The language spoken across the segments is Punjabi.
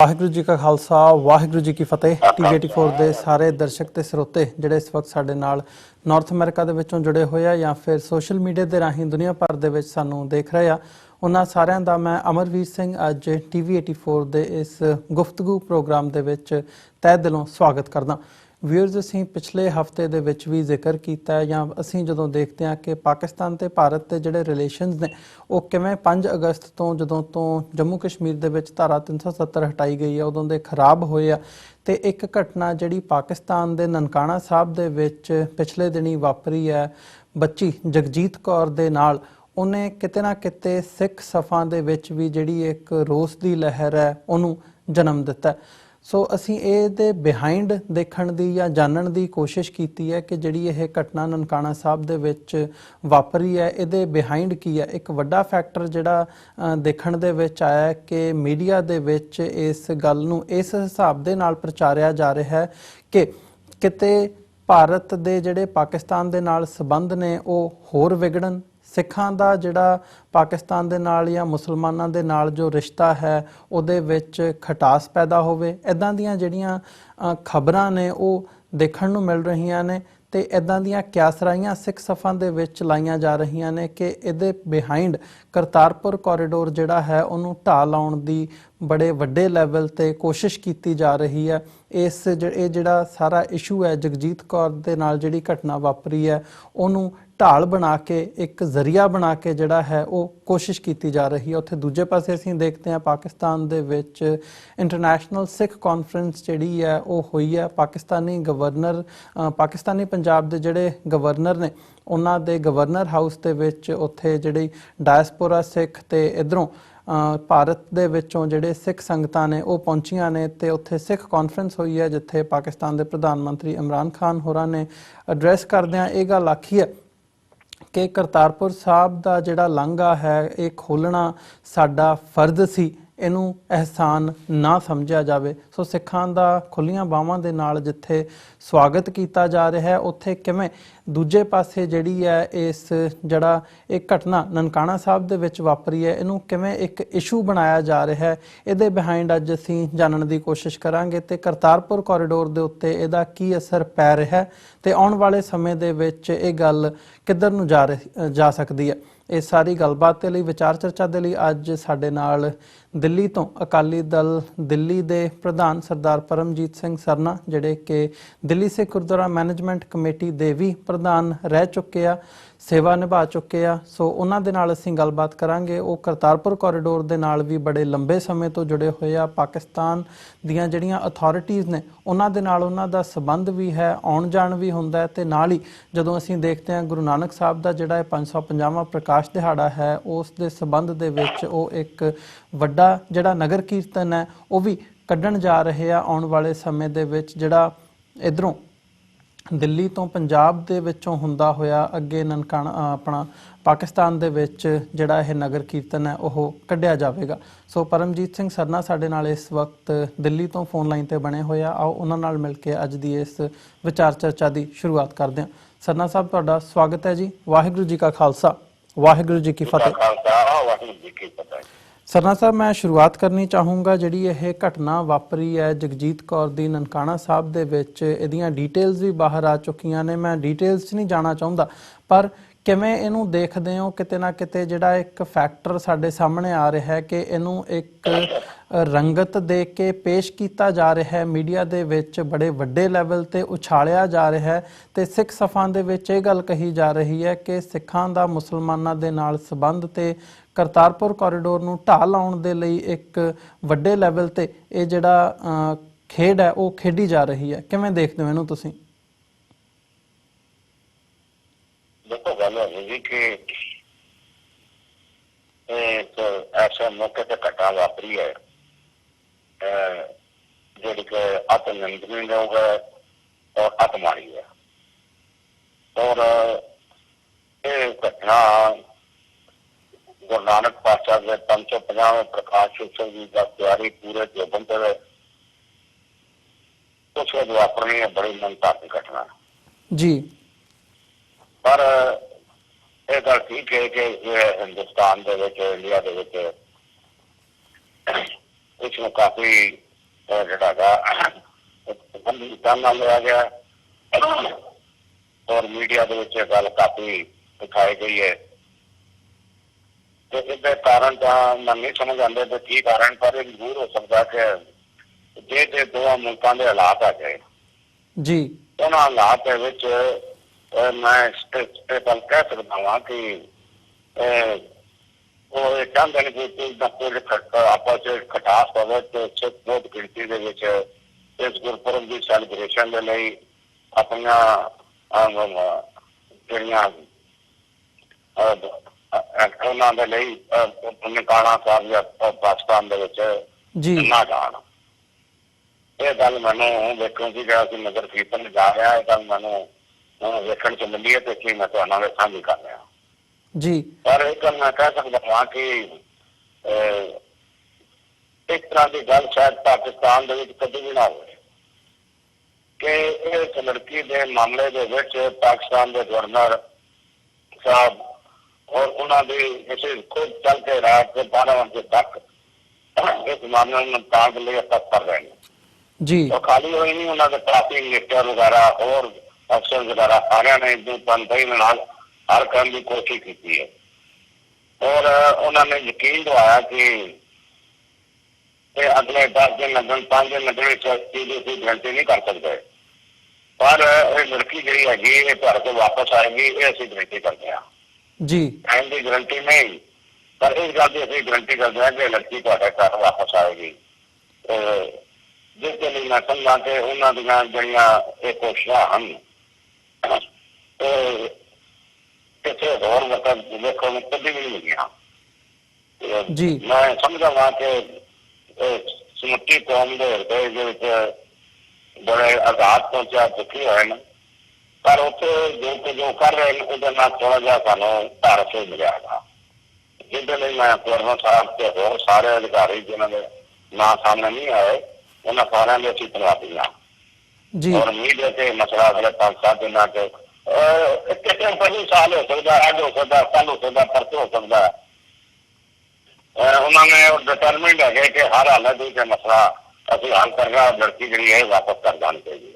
वाहिगुरू जी का खालसा वाहिगुरू जी की फतेह। TV84 ਦੇ ਸਾਰੇ ਦਰਸ਼ਕ ਤੇ ਸਰੋਤੇ ਜਿਹੜੇ ਇਸ ਵਕਤ ਸਾਡੇ ਨਾਲ ਨਾਰਥ ਅਮਰੀਕਾ ਦੇ ਵਿੱਚੋਂ ਜੁੜੇ ਹੋਏ ਆ ਜਾਂ ਫਿਰ ਸੋਸ਼ਲ ਮੀਡੀਆ ਦੇ ਰਾਹੀਂ ਦੁਨੀਆ ਭਰ ਦੇ ਵਿੱਚ ਸਾਨੂੰ ਦੇਖ ਰਹੇ ਆ, ਉਹਨਾਂ ਸਾਰਿਆਂ ਦਾ ਮੈਂ ਅਮਰਵੀਰ ਸਿੰਘ ਅੱਜ TV84 ਦੇ ਇਸ ਗੁਫ਼ਤਗੂ ਪ੍ਰੋਗਰਾਮ ਦੇ ਵਿੱਚ ਤਹਿ ਦਿਲੋਂ ਸਵਾਗਤ ਕਰਦਾ। ਵੀਅਰਸ, ਅਸੀਂ ਪਿਛਲੇ ਹਫਤੇ ਦੇ ਵਿੱਚ ਵੀ ਜ਼ਿਕਰ ਕੀਤਾ ਜਾਂ ਅਸੀਂ ਜਦੋਂ ਦੇਖਦੇ ਹਾਂ ਕਿ ਪਾਕਿਸਤਾਨ ਤੇ ਭਾਰਤ ਦੇ ਜਿਹੜੇ ਰਿਲੇਸ਼ਨਸ ਨੇ ਉਹ ਕਿਵੇਂ 5 ਅਗਸਤ ਤੋਂ ਜਦੋਂ ਤੋਂ ਜੰਮੂ ਕਸ਼ਮੀਰ ਦੇ ਵਿੱਚ ਧਾਰਾ 370 ਹਟਾਈ ਗਈ ਹੈ ਉਦੋਂ ਦੇ ਖਰਾਬ ਹੋਏ ਆ। ਤੇ ਇੱਕ ਘਟਨਾ ਜਿਹੜੀ ਪਾਕਿਸਤਾਨ ਦੇ ਨਨਕਾਣਾ ਸਾਹਿਬ ਦੇ ਵਿੱਚ ਪਿਛਲੇ ਦਿਨੀ ਵਾਪਰੀ ਹੈ, ਬੱਚੀ ਜਗਜੀਤ ਕੌਰ ਦੇ ਨਾਲ, ਉਹਨੇ ਕਿਤੇ ਨਾ ਕਿਤੇ ਸਿੱਖ ਸਫਾਂ ਦੇ ਵਿੱਚ ਵੀ ਜਿਹੜੀ ਇੱਕ ਰੋਸ ਦੀ ਲਹਿਰ ਹੈ ਉਹਨੂੰ ਜਨਮ ਦਿੱਤਾ। ਸੋ ਅਸੀਂ ਇਹਦੇ ਬਿਹਾਈਂਡ ਦੇਖਣ ਦੀ ਜਾਂ ਜਾਣਨ ਦੀ ਕੋਸ਼ਿਸ਼ ਕੀਤੀ ਹੈ ਕਿ ਜਿਹੜੀ ਇਹ ਘਟਨਾ ਨਨਕਾਣਾ ਸਾਹਿਬ ਦੇ ਵਿੱਚ ਵਾਪਰੀ ਹੈ ਇਹਦੇ ਬਿਹਾਈਂਡ ਕੀ ਹੈ। ਇੱਕ ਵੱਡਾ ਫੈਕਟਰ ਜਿਹੜਾ ਦੇਖਣ ਦੇ ਵਿੱਚ ਆਇਆ ਕਿ ਮੀਡੀਆ ਦੇ ਵਿੱਚ ਇਸ ਗੱਲ ਨੂੰ ਇਸ ਹਿਸਾਬ ਦੇ ਨਾਲ ਪ੍ਰਚਾਰਿਆ ਜਾ ਰਿਹਾ ਹੈ ਕਿ ਕਿਤੇ ਭਾਰਤ ਦੇ ਜਿਹੜੇ ਪਾਕਿਸਤਾਨ ਦੇ ਨਾਲ ਸੰਬੰਧ ਨੇ ਉਹ ਹੋਰ ਵਿਗੜਨ, ਸਿੱਖਾਂ ਦਾ ਜਿਹੜਾ ਪਾਕਿਸਤਾਨ ਦੇ ਨਾਲ ਜਾਂ ਮੁਸਲਮਾਨਾਂ ਦੇ ਨਾਲ ਜੋ ਰਿਸ਼ਤਾ ਹੈ ਉਹਦੇ ਵਿੱਚ ਖਟਾਸ ਪੈਦਾ ਹੋਵੇ। ਇੱਦਾਂ ਦੀਆਂ ਜਿਹੜੀਆਂ ਖਬਰਾਂ ਨੇ ਉਹ ਦੇਖਣ ਨੂੰ ਮਿਲ ਰਹੀਆਂ ਨੇ ਤੇ ਇੱਦਾਂ ਦੀਆਂ ਕਿਆਸਰਾਈਆਂ ਸਿੱਖ ਸਫਾਂ ਦੇ ਵਿੱਚ ਲਾਈਆਂ ਜਾ ਰਹੀਆਂ ਨੇ ਕਿ ਇਹਦੇ ਬਿਹਾਈਂਡ ਕਰਤਾਰਪੁਰ ਕੋਰੀਡੋਰ ਜਿਹੜਾ ਹੈ ਉਹਨੂੰ ਢਾਹ ਲਾਉਣ ਦੀ ਬੜੇ ਵੱਡੇ ਲੈਵਲ ਤੇ ਕੋਸ਼ਿਸ਼ ਕੀਤੀ ਜਾ ਰਹੀ ਹੈ। ਇਹ ਜਿਹੜਾ ਸਾਰਾ ਇਸ਼ੂ ਹੈ ਜਗਜੀਤ ਕੌਰ ਦੇ ਨਾਲ ਜਿਹੜੀ ਘਟਨਾ ਵਾਪਰੀ ਹੈ ਉਹਨੂੰ ਢਾਲ ਬਣਾ ਕੇ ਇੱਕ ਜ਼ਰੀਆ ਬਣਾ ਕੇ ਜਿਹੜਾ ਹੈ ਉਹ ਕੋਸ਼ਿਸ਼ ਕੀਤੀ ਜਾ ਰਹੀ ਹੈ। ਉੱਥੇ ਦੂਜੇ ਪਾਸੇ ਅਸੀਂ ਦੇਖਦੇ ਹਾਂ ਪਾਕਿਸਤਾਨ ਦੇ ਵਿੱਚ ਇੰਟਰਨੈਸ਼ਨਲ ਸਿੱਖ ਕਾਨਫਰੰਸ ਜਿਹੜੀ ਹੈ ਉਹ ਹੋਈ ਹੈ। ਪਾਕਿਸਤਾਨੀ ਪੰਜਾਬ ਦੇ ਜਿਹੜੇ ਗਵਰਨਰ ਨੇ ਉਹਨਾਂ ਦੇ ਗਵਰਨਰ ਹਾਊਸ ਦੇ ਵਿੱਚ ਉੱਥੇ ਜਿਹੜੀ ਡਾਇਸਪੋਰਾ ਸਿੱਖ ਤੇ ਇੱਧਰੋਂ ਭਾਰਤ ਦੇ ਵਿੱਚੋਂ ਜਿਹੜੇ ਸਿੱਖ ਸੰਗਤਾਂ ਨੇ ਉਹ ਪਹੁੰਚੀਆਂ ਨੇ ਤੇ ਉੱਥੇ ਸਿੱਖ ਕਾਨਫਰੰਸ ਹੋਈ ਹੈ ਜਿੱਥੇ ਪਾਕਿਸਤਾਨ ਦੇ ਪ੍ਰਧਾਨ ਮੰਤਰੀ ਇਮਰਾਨ ਖਾਨ ਹੋਰਾਂ ਨੇ ਐਡਰੈਸ ਕਰਦਿਆਂ ਇਹ ਗੱਲ ਆਖੀ ਹੈ ਕਿ ਕਰਤਾਰਪੁਰ ਸਾਹਿਬ ਦਾ ਜਿਹੜਾ ਲਾਂਘਾ ਹੈ ਇਹ ਖੋਲ੍ਹਣਾ ਸਾਡਾ ਫਰਜ਼ ਸੀ, ਇਹਨੂੰ ਅਹਿਸਾਨ ਨਾ ਸਮਝਿਆ ਜਾਵੇ। ਸੋ ਸਿੱਖਾਂ ਦਾ ਖੁੱਲ੍ਹੀਆਂ ਬਾਹਾਂ ਦੇ ਨਾਲ ਜਿੱਥੇ ਸਵਾਗਤ ਕੀਤਾ ਜਾ ਰਿਹਾ ਹੈ ਉੱਥੇ ਕਿਵੇਂ ਦੂਜੇ ਪਾਸੇ ਜਿਹੜੀ ਹੈ ਜਿਹੜਾ ਇਹ ਘਟਨਾ ਨਨਕਾਣਾ ਸਾਹਿਬ ਦੇ ਵਿੱਚ ਵਾਪਰੀ ਹੈ ਇਹਨੂੰ ਕਿਵੇਂ ਇੱਕ ਇਸ਼ੂ ਬਣਾਇਆ ਜਾ ਰਿਹਾ ਹੈ, ਇਹਦੇ ਬਿਹਾਈਂਡ ਅੱਜ ਅਸੀਂ ਜਾਣਨ ਦੀ ਕੋਸ਼ਿਸ਼ ਕਰਾਂਗੇ ਤੇ ਕਰਤਾਰਪੁਰ ਕੋਰੀਡੋਰ ਦੇ ਉੱਤੇ ਇਹਦਾ ਕੀ ਅਸਰ ਪੈ ਰਿਹਾ ਹੈ ਤੇ ਆਉਣ ਵਾਲੇ ਸਮੇਂ ਦੇ ਵਿੱਚ ਇਹ ਗੱਲ ਕਿੱਧਰ ਨੂੰ ਜਾ ਸਕਦੀ ਹੈ। ਇਹ ਸਾਰੀ ਗੱਲਬਾਤ ਦੇ ਲਈ ਵਿਚਾਰ ਚਰਚਾ ਦੇ ਲਈ ਅੱਜ ਸਾਡੇ ਨਾਲ ਦਿੱਲੀ ਤੋਂ ਅਕਾਲੀ ਦਲ ਦਿੱਲੀ ਦੇ ਪ੍ਰਧਾਨ ਸਰਦਾਰ ਪਰਮਜੀਤ ਸਿੰਘ ਸਰਨਾ, ਜਿਹੜੇ ਕਿ ਦਿੱਲੀ ਸਿੱਖ ਗੁਰਦੁਆਰਾ ਮੈਨੇਜਮੈਂਟ ਕਮੇਟੀ ਦੇ ਵੀ ਪ੍ਰਧਾਨ ਰਹਿ ਚੁੱਕੇ ਆ, ਸੇਵਾ ਨਿਭਾ ਚੁੱਕੇ ਆ। ਸੋ ਉਹਨਾਂ ਦੇ ਨਾਲ ਅਸੀਂ ਗੱਲਬਾਤ ਕਰਾਂਗੇ। ਉਹ ਕਰਤਾਰਪੁਰ ਕੋਰੀਡੋਰ ਦੇ ਨਾਲ ਵੀ ਬੜੇ ਲੰਬੇ ਸਮੇਂ ਤੋਂ ਜੁੜੇ ਹੋਏ ਆ। ਪਾਕਿਸਤਾਨ ਦੀਆਂ ਜਿਹੜੀਆਂ ਅਥਾਰਟੀਜ਼ ਨੇ ਉਹਨਾਂ ਦੇ ਨਾਲ ਉਹਨਾਂ ਦਾ ਸੰਬੰਧ ਵੀ ਹੈ, ਆਉਣ ਜਾਣ ਵੀ ਹੁੰਦਾ ਹੈ ਤੇ ਨਾਲ ਹੀ ਜਦੋਂ ਅਸੀਂ ਦੇਖਦੇ ਹਾਂ ਗੁਰੂ ਨਾਨਕ ਸਾਹਿਬ ਦਾ ਜਿਹੜਾ 550ਵਾਂ ਪ੍ਰਕਾਸ਼ ਦਿਹਾੜਾ ਹੈ ਉਸ ਦੇ ਸੰਬੰਧ ਦੇ ਵਿੱਚ ਉਹ ਇੱਕ ਵੱਡਾ ਜਿਹੜਾ ਨਗਰ ਕੀਰਤਨ ਹੈ ਉਹ ਵੀ ਕੱਢਣ ਜਾ ਰਹੇ ਆ ਆਉਣ ਵਾਲੇ ਸਮੇਂ ਦੇ ਵਿੱਚ, ਜਿਹੜਾ ਇੱਧਰੋਂ ਦਿੱਲੀ ਤੋਂ ਪੰਜਾਬ ਦੇ ਵਿੱਚੋਂ ਹੁੰਦਾ ਹੋਇਆ ਅੱਗੇ ਨਨਕਾਣਾ ਆਪਣਾ ਪਾਕਿਸਤਾਨ ਦੇ ਵਿੱਚ ਜਿਹੜਾ ਇਹ ਨਗਰ ਕੀਰਤਨ ਹੈ ਉਹ ਕੱਢਿਆ ਜਾਵੇਗਾ। ਸੋ ਪਰਮਜੀਤ ਸਿੰਘ ਸਰਨਾ ਸਾਡੇ ਨਾਲ ਇਸ ਵਕਤ ਦਿੱਲੀ ਤੋਂ ਫੋਨ ਲਾਈਨ ਤੇ ਬਣੇ ਹੋਏ ਆ। ਆਓ ਉਹਨਾਂ ਨਾਲ ਮਿਲ ਕੇ ਅੱਜ ਦੀ ਇਸ ਵਿਚਾਰ ਚਰਚਾ ਦੀ ਸ਼ੁਰੂਆਤ ਕਰਦੇ ਹਾਂ। ਸਰਨਾ ਸਾਹਿਬ, ਤੁਹਾਡਾ ਸਵਾਗਤ ਹੈ ਜੀ। ਵਾਹਿਗੁਰੂ ਜੀ ਕਾ ਖਾਲਸਾ ਵਾਹਿਗੁਰੂ ਜੀ ਕੀ ਫਤਿਹ। ਸਰਨਾ ਸਾਹਿਬ, ਮੈਂ ਸ਼ੁਰੂਆਤ ਕਰਨੀ ਚਾਹੂੰਗਾ ਜਿਹੜੀ ਇਹ ਘਟਨਾ ਵਾਪਰੀ ਹੈ ਜਗਜੀਤ ਕੌਰ ਦੀ ਨਨਕਾਣਾ ਸਾਹਿਬ ਦੇ ਵਿੱਚ, ਇਹਦੀਆਂ ਡਿਟੇਲਸ ਵੀ ਬਾਹਰ ਆ ਚੁੱਕੀਆਂ ਨੇ। ਮੈਂ ਡਿਟੇਲਸ 'ਚ ਨਹੀਂ ਜਾਣਾ ਚਾਹੁੰਦਾ, ਪਰ ਕਿਵੇਂ ਇਹਨੂੰ ਦੇਖਦੇ ਹੋ? ਕਿਤੇ ਨਾ ਕਿਤੇ ਜਿਹੜਾ ਇੱਕ ਫੈਕਟਰ ਸਾਡੇ ਸਾਹਮਣੇ ਆ ਰਿਹਾ ਹੈ ਕਿ ਇਹਨੂੰ ਇੱਕ ਰੰਗਤ ਦੇ ਕੇ ਪੇਸ਼ ਕੀਤਾ ਜਾ ਰਿਹਾ ਹੈ, ਮੀਡੀਆ ਦੇ ਵਿੱਚ ਬੜੇ ਵੱਡੇ ਲੈਵਲ ਤੇ ਉਛਾਲਿਆ ਜਾ ਰਿਹਾ ਹੈ ਤੇ ਸਿੱਖ ਸਫਾਂ ਦੇ ਵਿੱਚ ਇਹ ਗੱਲ ਕਹੀ ਜਾ ਰਹੀ ਹੈ ਕਿ ਸਿੱਖਾਂ ਦਾ ਮੁਸਲਮਾਨਾਂ ਦੇ ਨਾਲ ਸੰਬੰਧ ਤੇ ਕਰਤਾਰਪੁਰ ਕੋਰੀਡੋਰ ਨੂੰ ਢਾਹ ਲਾਉਣ ਦੇ ਲਈ ਇੱਕ ਵੱਡੇ ਲੈਵਲ ਤੇ ਇਹ ਜਿਹੜਾ ਖੇਡ ਹੈ ਉਹ ਖੇਡੀ ਜਾ ਰਹੀ ਹੈ। ਕਿਵੇਂ ਦੇਖਦੇ ਹੋ ਇਹਨੂੰ ਤੁਸੀਂ? देखो गल है जी कि एक ऐसे मौके पर घटना वापरी है जी कि अत निंदनीय लोग है और अत माड़ी है। और ये घटना गुरु नानक पातशाह के 550वें प्रकाश उत्सव की तैयारी पूरे जोबन पर उस वक्त वापरनी है। बड़ी मनतापी घटना जी, पर यह गल ठीक है कि हिंदुस्तान इंडिया इसमें काफी ਜਿਹੜਾ ਹੈਗਾ ਗੰਭੀਰਤਾ ਨਾਲ ਲਿਆ ਗਿਆ ਔਰ ਮੀਡੀਆ ਦੇ ਵਿੱਚ ਗੱਲ ਕਾਫੀ ਦਿਖਾਈ ਗਈ ਹੈ। ਤੇ ਇਹਦੇ ਕਾਰਨ ਤਾਂ ਮੈਂ ਨਹੀਂ ਸਮਝ ਆਉਂਦੇ ਤੇ ਕੀ ਕਾਰਨ, ਪਰ ਇਹ ਜ਼ਰੂਰ ਹੋ ਸਕਦਾ ਕਿ ਜੇ ਦੋਵਾਂ ਮੁਲਕਾਂ ਦੇ ਹਾਲਾਤ ਆ ਗਏ ਜੀ, ਉਹਨਾਂ ਹਾਲਾਤ ਦੇ ਵਿੱਚ ਮੈਂ ਗੱਲ ਕਹਿ ਸਕਦਾ ਹਾਂ ਕਿ ਉਹ ਇਹ ਚਾਹੁੰਦੇ ਨੇ ਕਿ ਕੁਝ ਨਾ ਕੁਝ ਆਪਸ ਚ ਖਟਾਸ ਪਵੇ ਤੇ ਸਿੱਖ ਬਹੁਤ ਗਿਣਤੀ ਦੇ ਵਿੱਚ ਇਸ ਗੁਰਪੁਰਬ ਦੀ ਸੈਲੀਬ੍ਰੇਸ਼ਨ ਦੇ ਲਈ ਆਪਣੀਆਂ ਜਿਹੜੀਆਂ ਉਹਨਾਂ ਦੇ ਲਈ ਨਨਕਾਣਾ ਸਾਹਿਬ ਜਾਂ ਪਾਕਿਸਤਾਨ ਦੇ ਵਿੱਚ ਨਾ ਜਾਣ। ਇਹ ਗੱਲ ਮੈਨੂੰ ਵੇਖਣ ਦੀ ਜਿਹੜਾ ਅਸੀਂ ਨਗਰ ਕੀਰਤਨ ਜਾ ਰਿਹਾ, ਇਹ ਗੱਲ ਮੈਨੂੰ ਵੇਖਣ ਚ ਮਿਲੀ ਹੈ ਤੇ ਕੀ ਮੈਂ ਤੁਹਾਡੇ ਨਾਲ ਸਾਂਝੀ ਕਰ ਰਿਹਾ ਜੀ। ਪਰ ਇਹ ਗੱਲ ਮੈਂ ਕਹਿ ਸਕਦਾ ਹਾਂ ਕਿ ਇਸ ਤਰ੍ਹਾਂ ਦੀ ਗੱਲ ਸ਼ਾਇਦ ਪਾਕਿਸਤਾਨ ਦੇ ਵਿੱਚ ਕਦੇ ਵੀ ਨਾ ਹੋਵੇ ਕਿ ਇਸ ਲੜਕੀ ਦੇ ਮਾਮਲੇ ਦੇ ਵਿੱਚ ਪਾਕਿਸਤਾਨ ਦੇ ਗਵਰਨਰ ਸਾਹਿਬ ਔਰ ਉਹਨਾਂ ਦੀ ਕਿਸੇ ਖੁਦ ਚੱਲ ਕੇ ਰਾਤ ਦੇ 12 ਵਜੇ ਤੱਕ ਇਸ ਮਾਮਲੇ ਨੂੰ ਨਿਪਟਾਉਣ ਲਈ ਤਤਪਰ ਰਹੇ ਨੇ ਜੀ। तो खाली हुई नहीं, उन्होंने ट्रैफिक मिनिस्टर वगैरह और अफसर वगैरह सारे ने जो पंथई में हर काम की कोशिश की है और उन्होंने यकीन दिलाया कि अगले 10 दिन लगन 5 दिन लगने चीज गारंटी नहीं कर सकते, पर लड़की जी हैगी घर को वापस आएगी ये असं गारंटी करते हैं जी। टाइम की गारंटी नहीं, पर इस गल की असं गारंटी करते हैं कि लड़की घर वापस आएगी। जिसके लिए मैं समझा कि उन्होंने जड़िया ये कोशिश हैं किसी होर वक्त देखो कभी भी नहीं मिलिया। मैं समझा वा कि समੁੱਚੀ कौम के हृदय बड़े आघात पहुंचा दुखी हुए हैं, पर उत्थे जो कर रहे हैं उहदे नाल थोड़ा जिहा सानूं भारत से मिलेगा, जिहदे लई मैं गवर्नर साहब ते होर सारे अधिकारी जिन्हां दे नाम सामने नहीं आए उन्होंने सारे ने अच्छी धन्यवादी हाँ और उम्मीद है कि मसला अगले 5-7 दिन कितने पहले साल हो सकता, अज हो सकता, कल हो सकता, परसों हो सकता है। उन्होंने डिटरमिंड है कि हर हालत में मसला असं हल करना, लड़की जी है वापस कर जानी चाहिए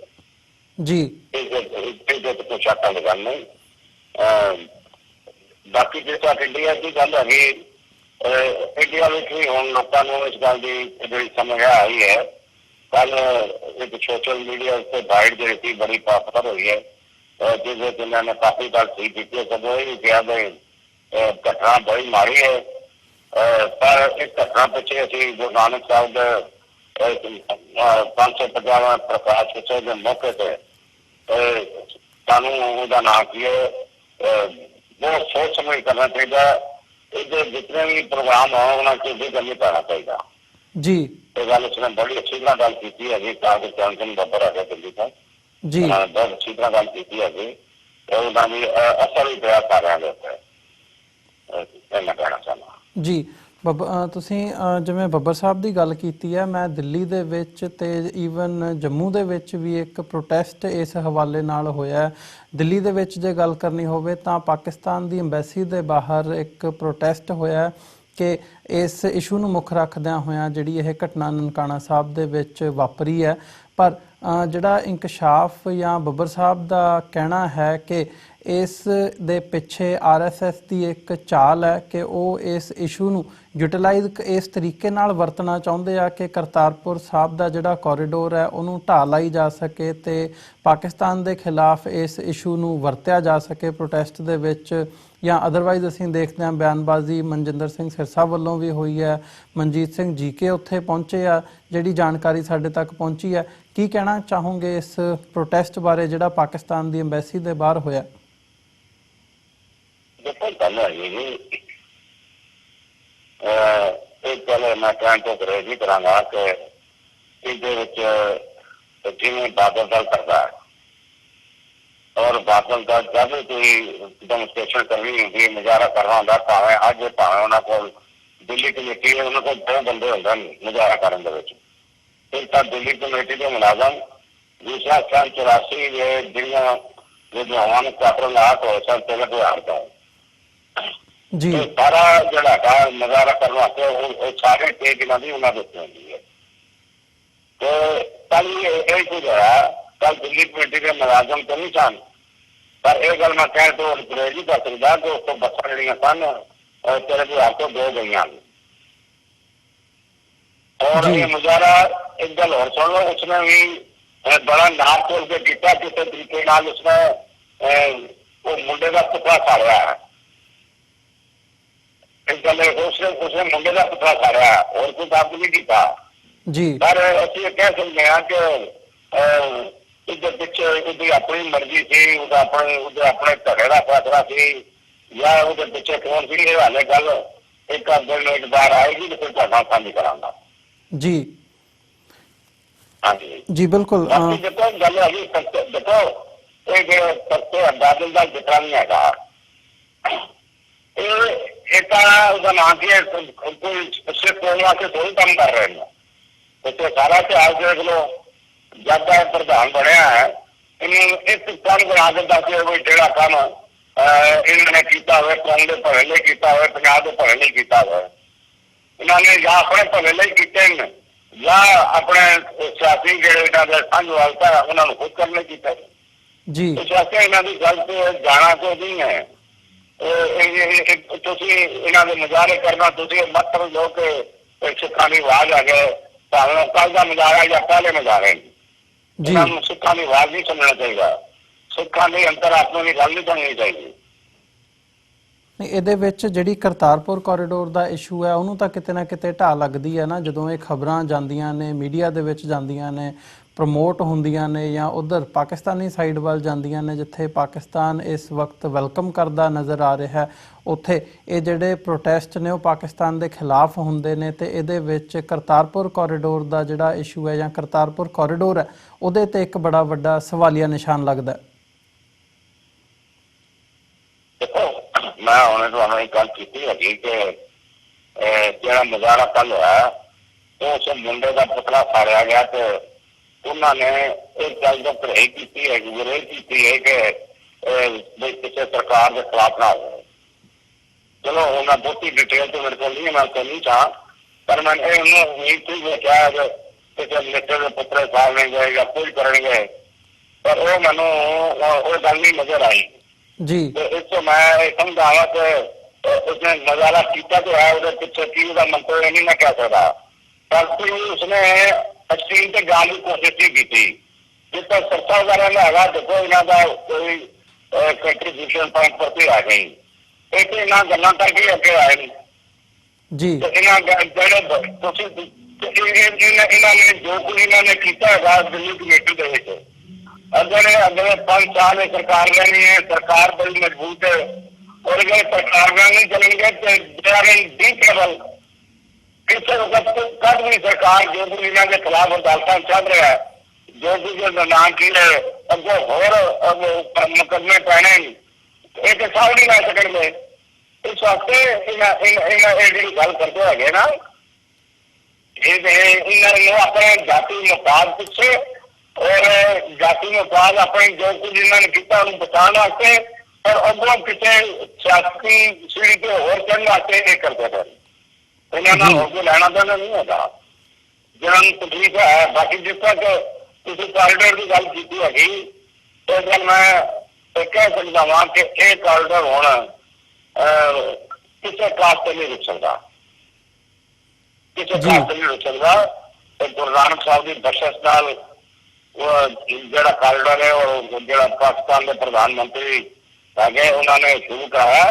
जी। कोई शक वाली गल नहीं। बाकी जिस इंडिया की गल है, इंडिया में भी हम लोगों इस गल की जी समझ आई है। कल एक सोशल मीडिया से बाइट जी थी बड़ी पॉपुलर हुई है, जिस जिन्होंने काफी गल ठीक की, सब ये भी कहा भाई घटना बड़ी माड़ी है, पर इस घटना पिछे असी गुरु नानक साहब के 550 प्रकाश उत्सव के मौके से सानू नाम की है बहुत सोच समझ करना चाहिए। इधर जितने भी प्रोग्राम हो उन्होंने किसी गल नहीं पाना चाहिए जी। ये गल उसने बड़ी अच्छी तरह गल की है, चरण सिंह बब्बर है दिल्ली तो जी, उन्होंने बहुत अच्छी तरह गल की है और उन्होंने असर भी पिया सारे मैं कहना चाहना जी। ਤੁਸੀਂ ਜਿਵੇਂ ਬੱਬਰ ਸਾਹਿਬ ਦੀ ਗੱਲ ਕੀਤੀ ਹੈ, ਮੈਂ ਦਿੱਲੀ ਦੇ ਵਿੱਚ ਤੇ ਈਵਨ ਜੰਮੂ ਦੇ ਵਿੱਚ ਵੀ ਇੱਕ ਪ੍ਰੋਟੈਸਟ ਇਸ ਹਵਾਲੇ ਨਾਲ ਹੋਇਆ। ਦਿੱਲੀ ਦੇ ਵਿੱਚ ਜੇ ਗੱਲ ਕਰਨੀ ਹੋਵੇ ਤਾਂ ਪਾਕਿਸਤਾਨ ਦੀ ਅੰਬੈਸੀ ਦੇ ਬਾਹਰ ਇੱਕ ਪ੍ਰੋਟੈਸਟ ਹੋਇਆ ਕਿ ਇਸ ਇਸ਼ੂ ਨੂੰ ਮੁੱਖ ਰੱਖਦਿਆਂ ਹੋਇਆਂ ਜਿਹੜੀ ਇਹ ਘਟਨਾ ਨਨਕਾਣਾ ਸਾਹਿਬ ਦੇ ਵਿੱਚ ਵਾਪਰੀ ਹੈ। ਪਰ ਜਿਹੜਾ ਇੰਕਸ਼ਾਫ ਜਾਂ ਬੱਬਰ ਸਾਹਿਬ ਦਾ ਕਹਿਣਾ ਹੈ ਕਿ ਇਸ ਦੇ ਪਿੱਛੇ RSS ਦੀ ਇੱਕ ਚਾਲ ਹੈ ਕਿ ਉਹ ਇਸ ਇਸ਼ੂ ਨੂੰ ਯੂਟੀਲਾਈਜ਼ ਇਸ ਤਰੀਕੇ ਨਾਲ ਵਰਤਣਾ ਚਾਹੁੰਦੇ ਆ ਕਿ ਕਰਤਾਰਪੁਰ ਸਾਹਿਬ ਦਾ ਜਿਹੜਾ ਕੋਰੀਡੋਰ ਹੈ ਉਹਨੂੰ ਢਾਹ ਲਾਈ ਜਾ ਸਕੇ ਤੇ ਪਾਕਿਸਤਾਨ ਦੇ ਖਿਲਾਫ ਇਸ ਇਸ਼ੂ ਨੂੰ ਵਰਤਿਆ ਜਾ ਸਕੇ ਪ੍ਰੋਟੈਸਟ ਦੇ ਵਿੱਚ। ਜਾਂ ਅਦਰਵਾਈਜ਼ ਅਸੀਂ ਦੇਖਦੇ ਹਾਂ ਬਿਆਨਬਾਜ਼ੀ ਮਨਜਿੰਦਰ ਸਿੰਘ ਸਿਰਸਾ ਵੱਲੋਂ ਵੀ ਹੋਈ ਹੈ, ਮਨਜੀਤ ਸਿੰਘ ਜੀਕੇ ਉੱਥੇ ਪਹੁੰਚੇ ਆ, ਜਿਹੜੀ ਜਾਣਕਾਰੀ ਸਾਡੇ ਤੱਕ ਪਹੁੰਚੀ ਹੈ। ਕੀ ਕਹਿਣਾ ਚਾਹੋਗੇ ਇਸ ਪ੍ਰੋਟੈਸਟ ਬਾਰੇ ਜਿਹੜਾ ਪਾਕਿਸਤਾਨ ਦੀ ਅੰਬੈਸੀ ਦੇ ਬਾਹਰ ਹੋਇਆ? देखो गल है एक गल मैं कहने तो गरेज नहीं करांगा कि जिमें बादल दल करता है और बादल दल जब भी कोई डेमोस्ट्रेशन करनी होगी, मुजाहरा करना होता, भावें अज भावें उन्होंने को दिल्ली कमेटी है, उन्होंने को 2 बंदे होंगे मुजाहरा करने एक तो दिल्ली कमेटी के मुलाजम, दूसरा 84 जिन्हें जो क्वार्टर लाख हो सन तिलक बिहार का जी। तो सारा जड़ा मुजाहरा करने वास्ते सारे 6 दिनों की उन्होंने दस्ती होंगी है तो कल यही कुछ है, कल दिल्ली कमेटी के मुलाजम तो नहीं सन, पर यह गल मैं कह तो गुरेज ही कर सकता कि उस बसा जड़िया सन तेरे बिहार तो 2 गई। और ये मुजाहरा एक गल और सुन लो, उसने भी बड़ा नाप तोल के किया, किसी तरीके नाल उसने वो मुंडे का पुतला साड़िया है। इस गल उसने मुंडे का पुतला साड़िया है और कुछ आप नहीं किया जी। पर असं ये कह सकते हैं कि उसके पिछे उसकी अपनी मर्जी थी, अपने धड़े का फैसला थी या उसके पिछे कौन सी, ये हाले गल एक दिन एक बार आएगी तो फिर ਤੁਹਾਡਾ साझी करांगा जी। हाँ जी जी बिल्कुल। बाकी देखो गल अभी देखो ये सबसे अंदाजन का जिक्र नहीं है, उसका नाम की कोई उससे तोड़ने वास्ते थोड़ी काम कर रहे हैं। तो सारा इतिहास देख लो, जब का प्रधान बनया है इन्होंने एक काम बना के दस जोड़ा काम इन्होंने किया हुआ, कौम के भले लिए किया हुआ, पंजाब के भले लिए किया हुआ, इन्होंने या अपने भले लिए किए या अपने सियासी जोड़े साझवालता उन्होंने खुद करने किया जी। इस वास्ते इन्हों की गल से जाना तो नहीं है। इन्होंने मुजाहरे करना मत समझो कि सिखा की आवाज आ गए, भावें कल का मुजाहरा या पहले मुजाहरे, इन्होंने सिखा की आवाज नहीं समझना चाहिए, सिखा की अंतरात्मा की गल नहीं सुननी चाहिए। ਨਹੀਂ ਇਹਦੇ ਵਿੱਚ ਜਿਹੜੀ ਕਰਤਾਰਪੁਰ ਕੋਰੀਡੋਰ ਦਾ ਇਸ਼ੂ ਹੈ ਉਹਨੂੰ ਤਾਂ ਕਿਤੇ ਨਾ ਕਿਤੇ ਢਾਹ ਲੱਗਦੀ ਹੈ ਨਾ, ਜਦੋਂ ਇਹ ਖਬਰਾਂ ਜਾਂਦੀਆਂ ਨੇ ਮੀਡੀਆ ਦੇ ਵਿੱਚ ਜਾਂਦੀਆਂ ਨੇ, ਪ੍ਰਮੋਟ ਹੁੰਦੀਆਂ ਨੇ ਜਾਂ ਉਧਰ ਪਾਕਿਸਤਾਨੀ ਸਾਈਡ ਵੱਲ ਜਾਂਦੀਆਂ ਨੇ ਜਿੱਥੇ ਪਾਕਿਸਤਾਨ ਇਸ ਵਕਤ ਵੈਲਕਮ ਕਰਦਾ ਨਜ਼ਰ ਆ ਰਿਹਾ ਹੈ, ਉੱਥੇ ਇਹ ਜਿਹੜੇ ਪ੍ਰੋਟੈਸਟ ਨੇ ਉਹ ਪਾਕਿਸਤਾਨ ਦੇ ਖਿਲਾਫ ਹੁੰਦੇ ਨੇ ਤੇ ਇਹਦੇ ਵਿੱਚ ਕਰਤਾਰਪੁਰ ਕੋਰੀਡੋਰ ਦਾ ਜਿਹੜਾ ਇਸ਼ੂ ਹੈ ਜਾਂ ਕਰਤਾਰਪੁਰ ਕੋਰੀਡੋਰ ਹੈ ਉਹਦੇ ਤੇ ਇੱਕ ਬੜਾ ਵੱਡਾ ਸਵਾਲੀਆ ਨਿਸ਼ਾਨ ਲੱਗਦਾ ਹੈ। मैं उन्हें तो एक गल की है कि जो मुजाहरा कल हुआ तो उस मुंडे का पुतला साड़िया गया, तो उन्होंने एक गल तो परहेज की है, गुरेज की है कि किसी सरकार के खिलाफ ना हो। चलो उन्हें बहुती डिटेल तो मेरे को नहीं, मैं नहीं चाह, पर मैंने उम्मीद थी कि क्या किसी मिनिस्टर के पुतले साड़ने या कुछ करेंगे, पर वो मैनू वो गल नहीं नजर आई जी। तो इसको मैं समझावा कि उसने मुजाहरा किया तो है, उसके पीछे की मंतव्य नहीं मैं कह सकता, पर उसने एक्सट्रीम से जाने की कोशिश नहीं की थी। जिस पर सरसा वगैरह में है देखो इन्हों का कोई कंट्रीब्यूशन पॉइंट पर भी आ गई, एक इन्होंने गल्लां करके अगे आए जी। इन्होंने जो कुछ इन्होंने किया है दिल्ली कमेटी के अगर अगले 5 साल सरकार रहनी है, सरकार बड़ी मजबूत है और अगर सरकार नहीं चलेंगे तो किसी वक्त कद भी सरकार जो कुछ इन्हों के खिलाफ अदालत चल रहा है, जो कुछ नाम की अगो होर मुकदमे पैने एक साल नहीं लै सकेंगे। इस वास्ते जी गल करते है ना, अपने जाति मुफाद पिछे और जाति मुफाद अपने जो कुछ इन्होंने किया बचाने वास्ते और अगों किसी सियासी सीढ़ी पे होर चढ़ने वास्ते ये करते थे, इन्होंने होकर लेना देना नहीं होता जिन्होंने तकलीफ है। बाकी जिस तक किसी कॉरिडोर की गल की हैगी तो गल मैं कह सकता वहां कि यह कॉरिडोर होना किसी कास्ट से नहीं रुक सकता, किसी कास्ट से नहीं रुक सकता। गुरु नानक साहब की बख्शिश नाल जो कॉरिडोर है और जो पाकिस्तान के प्रधानमंत्री है उन्होंने शुरू कराया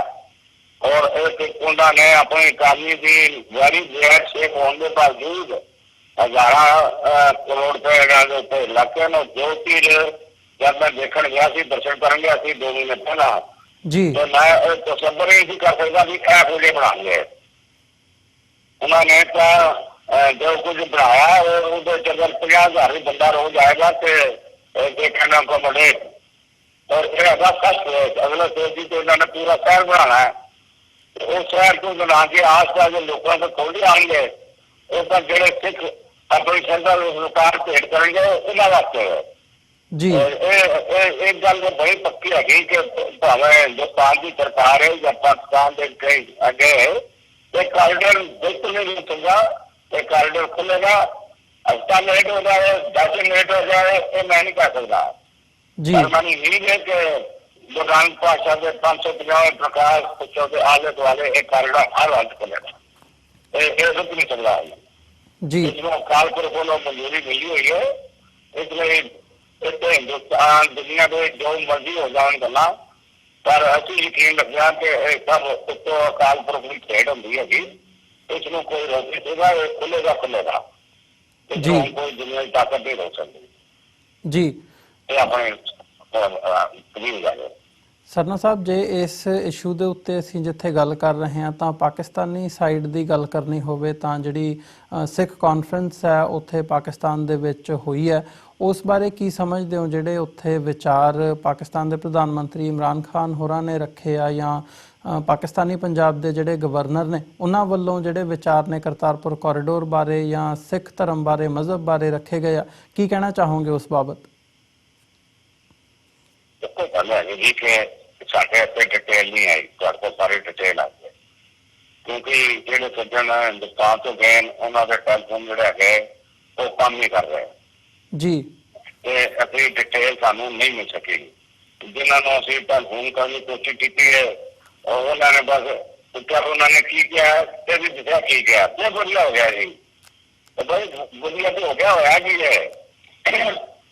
और एक उन्होंने अपनी इकानमी की वेरी बेहद शेप होने के बावजूद 1000 करोड़ रुपए इलाके में जो चीज जब मैं देखने गया दर्शन कर गया 2 महीने पहला तो मैं तसव्वुर नहीं कर सकता भी ऐसे बना गए उन्होंने। तो जो कुछ बनाया अगर 50,000 भी बंदा रोज आएगा तो देखने अकोमोडेट और अगले सोच तो इन्होंने पूरा शहर बनाना है, उस शहर को बना के आस पास के लोगों को खोल आएंगे उस पर जो सिख अपनी श्रद्धा रोजगार भेंट करेंगे उन्होंने वास्ते जी। एक गल तो बड़ी पक्की है कि भावे हिंदुस्तान की सरकार है या पाकिस्तान के कई अगे कॉरिडोर बिल्कुल नहीं रुकेगा, कॉरिडोर खुलेगा हफ्ता लेट हो जाए, 10 दिन लेट हो जाए, ये मैं नहीं कह सकता। जी पर मैंने उम्मीद है कि गुरु नानक पातशाह के 550 प्रकाश पुस्तकों के आले दुआले एक कॉरिडोर हर हालत खुलेगा। ये रुक नहीं सकता है। जी इसमें अकाल पुरख को मंजूरी मिली हुई है। इसलिए इतने हिंदुस्तान दुनिया के जो मर्जी हो जाए गल्ला, पर असं यकीन रखना कि सब उत्तों अकाल पुरख की खेड होंगी हैगी। इसमें कोई रोक नहीं सकता, ये खुलेगा खुलेगा। जी इसमें कोई दुनिया की ताकत नहीं रोक सकती। जी ये अपने कबीर गल है। ਸਰਨਾ ਸਾਹਿਬ, ਜੇ ਇਸ ਇਸ਼ੂ ਦੇ ਉੱਤੇ ਅਸੀਂ ਜਿੱਥੇ ਗੱਲ ਕਰ ਰਹੇ ਹਾਂ ਤਾਂ ਪਾਕਿਸਤਾਨੀ ਸਾਈਡ ਦੀ ਗੱਲ ਕਰਨੀ ਹੋਵੇ ਤਾਂ ਜਿਹੜੀ ਸਿੱਖ ਕਾਨਫਰੰਸ ਹੈ ਉੱਥੇ ਪਾਕਿਸਤਾਨ ਦੇ ਵਿੱਚ ਹੋਈ ਹੈ, ਉਸ ਬਾਰੇ ਕੀ ਸਮਝਦੇ ਹੋ? ਜਿਹੜੇ ਉੱਥੇ ਵਿਚਾਰ ਪਾਕਿਸਤਾਨ ਦੇ ਪ੍ਰਧਾਨ ਮੰਤਰੀ ਇਮਰਾਨ ਖਾਨ ਹੋਰਾਂ ਨੇ ਰੱਖੇ ਆ ਜਾਂ ਪਾਕਿਸਤਾਨੀ ਪੰਜਾਬ ਦੇ ਜਿਹੜੇ ਗਵਰਨਰ ਨੇ ਉਹਨਾਂ ਵੱਲੋਂ ਜਿਹੜੇ ਵਿਚਾਰ ਨੇ ਕਰਤਾਰਪੁਰ ਕੋਰੀਡੋਰ ਬਾਰੇ ਜਾਂ ਸਿੱਖ ਧਰਮ ਬਾਰੇ, ਮਜ਼ਹਬ ਬਾਰੇ ਰੱਖੇ ਗਏ ਆ, ਕੀ ਕਹਿਣਾ ਚਾਹੋਗੇ ਉਸ ਬਾਬਤ? ਦੇਖੋ ਗੱਲ ਹੈ ਜੀ ਕਿ ਸਾਡੇ ਇੱਥੇ ਡਿਟੇਲ ਨਹੀਂ ਆਈ, ਤੁਹਾਡੇ ਕੋਲ ਸਾਰੀ ਡਿਟੇਲ ਆ ਗਈ, ਕਿਉਂਕਿ ਜਿਹੜੇ ਸੱਜਣ ਹਿੰਦੁਸਤਾਨ ਤੋਂ ਗਏ ਉਹਨਾਂ ਦੇ ਟੈਲੀਫੋਨ ਜਿਹੜੇ ਹੈਗੇ ਉਹ ਕੰਮ ਨਹੀਂ ਕਰ ਰਹੇ ਜੀ, ਤੇ ਅਸੀਂ ਡਿਟੇਲ ਸਾਨੂੰ ਨਹੀਂ ਮਿਲ ਸਕੀ। ਜਿਨ੍ਹਾਂ ਨੂੰ ਅਸੀਂ ਟੈਲੀਫੋਨ ਕਰਨ ਦੀ ਕੋਸ਼ਿਸ਼ ਕੀਤੀ ਹੈ ਉਹਨਾਂ ਨੇ ਬਸ ਪੁੱਛਿਆ, ਉਹਨਾਂ ਨੇ ਕੀ ਕਿਹਾ ਤੇ ਵੀ ਦੱਸਿਆ ਕੀ ਕਿਹਾ, ਤੇ ਵਧੀਆ ਹੋ ਗਿਆ ਜੀ। ਬਈ ਵਧੀਆ ਤੇ ਹੋ ਗਿਆ, ਹੋਇਆ ਕੀ ਹੈ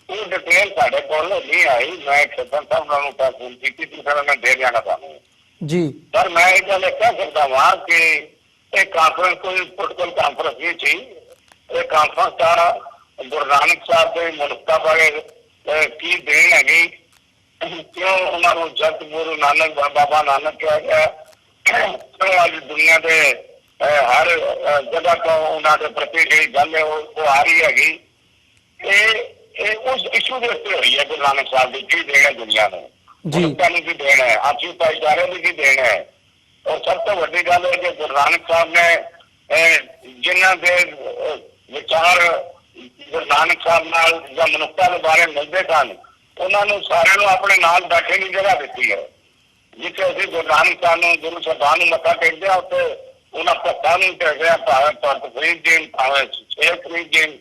ਉਹ ਡਿਟੇਲ ਸਾਡੇ ਕੋਲ ਨਹੀਂ ਆਈ। ਮੈਂ ਸੱਜਣ ਸਾਹਿਬ ਨੂੰ ਟੈਲੀਫੋਨ ਕੀਤੀ ਸੀ, ਫਿਰ ਮੈਂ ਦੇ ਜਾਣਾ ਤੁਹਾਨੂੰ ਜੀ। ਪਰ ਮੈਂ ਇਹ ਗੱਲ ਕਹਿ ਸਕਦਾ ਵਾਂ ਕਿ ਇਹ ਕਾਨਫਰੰਸ ਕੋਈ ਪ੍ਰੋਟੋਕੋਲ ਕਾਨਫਰੰਸ ਨਹੀਂ ਸੀ। ਇਹ ਕਾਨਫਰੰਸ ਦਾ ਗੁਰੂ ਨਾਨਕ ਸਾਹਿਬ ਦੇ ਮਨੁੱਖਤਾ ਬਾਰੇ ਕੀ ਦੇਣ ਹੈਗੀ, ਕਿਉਂ ਉਹਨਾਂ ਨੂੰ ਜਗਤ ਗੁਰੂ ਨਾਨਕ ਬਾਬਾ ਨਾਨਕ ਕਿਹਾ ਗਿਆ। ਅੱਜ ਦੁਨੀਆ ਦੇ ਹਰ ਜਗ੍ਹਾ ਤੋਂ ਉਹਨਾਂ ਦੇ ਪ੍ਰਤੀ ਜਿਹੜੀ ਗੱਲ ਹੈ ਉਹ ਆ ਰਹੀ ਹੈਗੀ। ਇਹ ਉਸ ਇਸ਼ੂ ਦੇ ਉੱਤੇ ਹੋਈ ਹੈ ਗੁਰੂ ਨਾਨਕ ਸਾਹਿਬ ਦੀ ਕੀ ਦੇਣ ਹੈ ਦੁਨੀਆ ਨੂੰ, ਮਨੁੱਖਤਾ ਨੂੰ ਕੀ ਦੇਣ ਹੈ, ਆਪਸੀ ਭਾਈਚਾਰੇ ਦੀ ਕੀ ਦੇਣ ਹੈ। ਔਰ ਸਭ ਤੋਂ ਵੱਡੀ ਗੱਲ ਹੈ ਕਿ ਗੁਰੂ ਨਾਨਕ ਸਾਹਿਬ ਨੇ ਜਿਨ੍ਹਾਂ ਦੇ ਵਿਚਾਰ ਗੁਰੂ ਨਾਨਕ ਸਾਹਿਬ ਨਾਲ ਜਾਂ ਮਨੁੱਖਤਾ ਦੇ ਬਾਰੇ ਮਿਲਦੇ ਸਨ, ਉਹਨਾਂ ਨੂੰ ਸਾਰਿਆਂ ਨੂੰ ਆਪਣੇ ਨਾਲ ਬੈਠੇ ਦੀ ਜਗ੍ਹਾ ਦਿੱਤੀ ਹੈ। ਜਿੱਥੇ ਅਸੀਂ ਗੁਰੂ ਨਾਨਕ ਸਾਹਿਬ ਨੂੰ, ਗੁਰੂ ਸਾਹਿਬਾਨ ਨੂੰ ਮੱਥਾ ਟੇਕਦੇ ਹਾਂ, ਉੱਥੇ ਉਹਨਾਂ ਭਗਤਾਂ ਨੂੰ ਟੇਕਦੇ ਹਾਂ, ਭਾਵੇਂ ਭਗਤ ਫਰੀਦ ਜੀ, ਭਾਵੇਂ ਸ਼ੇਖ ਫਰੀਦ ਜੀ,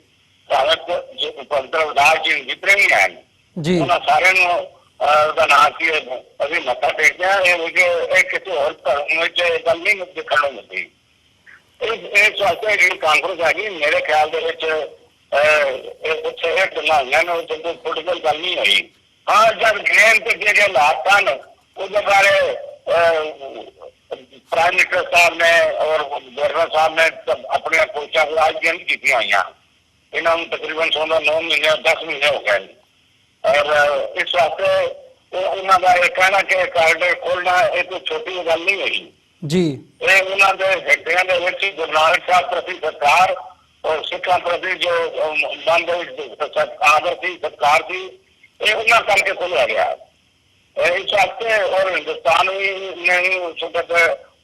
ਭਾਵੇਂ ਭਗਤ ਰਵਿਦਾਸ ਜੀ, ਜਿਤਨੇ ਵੀ ਹਨ ਜੀ, ਉਹਨਾਂ ਸਾਰਿਆਂ ਨੂੰ ਉਹਦਾ ਨਾਂ ਸੀ ਅਸੀਂ ਮੱਥਾ ਟੇਕਦੇ ਹਾਂ। ਇਹ ਕਿਸੇ ਹੋਰ ਧਰਮ ਵਿੱਚ ਗੱਲ ਨਹੀਂ ਦੇਖਣ ਨੂੰ ਮਿਲਦੀ। ਇਸ ਵਾਸਤੇ ਜਿਹੜੀ ਕਾਨਫਰੰਸ ਹੈਗੀ ਮੇਰੇ ਖਿਆਲ ਦੇ ਵਿੱਚ ਉੱਥੇ ਇਹ ਗੱਲਾਂ ਹੋਈਆਂ ਨੇ, ਉੱਥੇ ਕੋਈ ਪੋਲੀਟੀਕਲ ਗੱਲ ਨਹੀਂ ਹੋਈ। ਹਾਂ, ਜਦ ਗੇਮ ਤੇ ਜਿਹੜੇ ਹਾਲਾਤ ਹਨ ਉਹਦੇ ਬਾਰੇ ਪ੍ਰਾਈਮ ਮਿਨਿਸਟਰ ਸਾਹਿਬ ਨੇ ਔਰ ਗਵਰਨਰ ਸਾਹਿਬ ਨੇ ਆਪਣੀਆਂ ਕੋਸ਼ਿਸ਼ਾਂ ਅੱਜ ਦੀਆਂ ਕੀਤੀਆਂ ਹੋਈਆਂ। ਇਹਨਾਂ ਨੂੰ ਤਕਰੀਬਨ 9 ਮਹੀਨੇ 10 ਮਹੀਨੇ ਹੋ ਗਏ। ਔਰ ਇਸ ਵਾਸਤੇ ਉਹਨਾਂ ਦਾ ਇਹ ਕਹਿਣਾ ਕਿ ਕਾਰੀਡੋਰ ਖੋਲ੍ਹਣਾ ਇਹ ਕੋਈ ਛੋਟੀ ਗੱਲ ਨਹੀਂ ਹੋਈ ਜੀ। ਇਹ ਉਹਨਾਂ ਦੇ ਹਿੱਸਿਆਂ ਦੇ ਵਿੱਚ ਗੁਰੂ ਨਾਨਕ ਸਾਹਿਬ ਪ੍ਰਤੀ ਸਤਿਕਾਰ ਔਰ ਸਿੱਖਾਂ ਪ੍ਰਤੀ ਜੋ ਮਨ ਦੇ ਵਿੱਚ ਆਦਰ ਸੀ, ਸਤਿਕਾਰ ਸੀ, ਇਹ ਉਹਨਾਂ ਕਰਕੇ ਖੋਲ੍ਹਿਆ ਗਿਆ। ਇਸ ਵਾਸਤੇ ਔਰ ਹਿੰਦੁਸਤਾਨ ਨੇ ਵੀ ਉਸ ਵਕਤ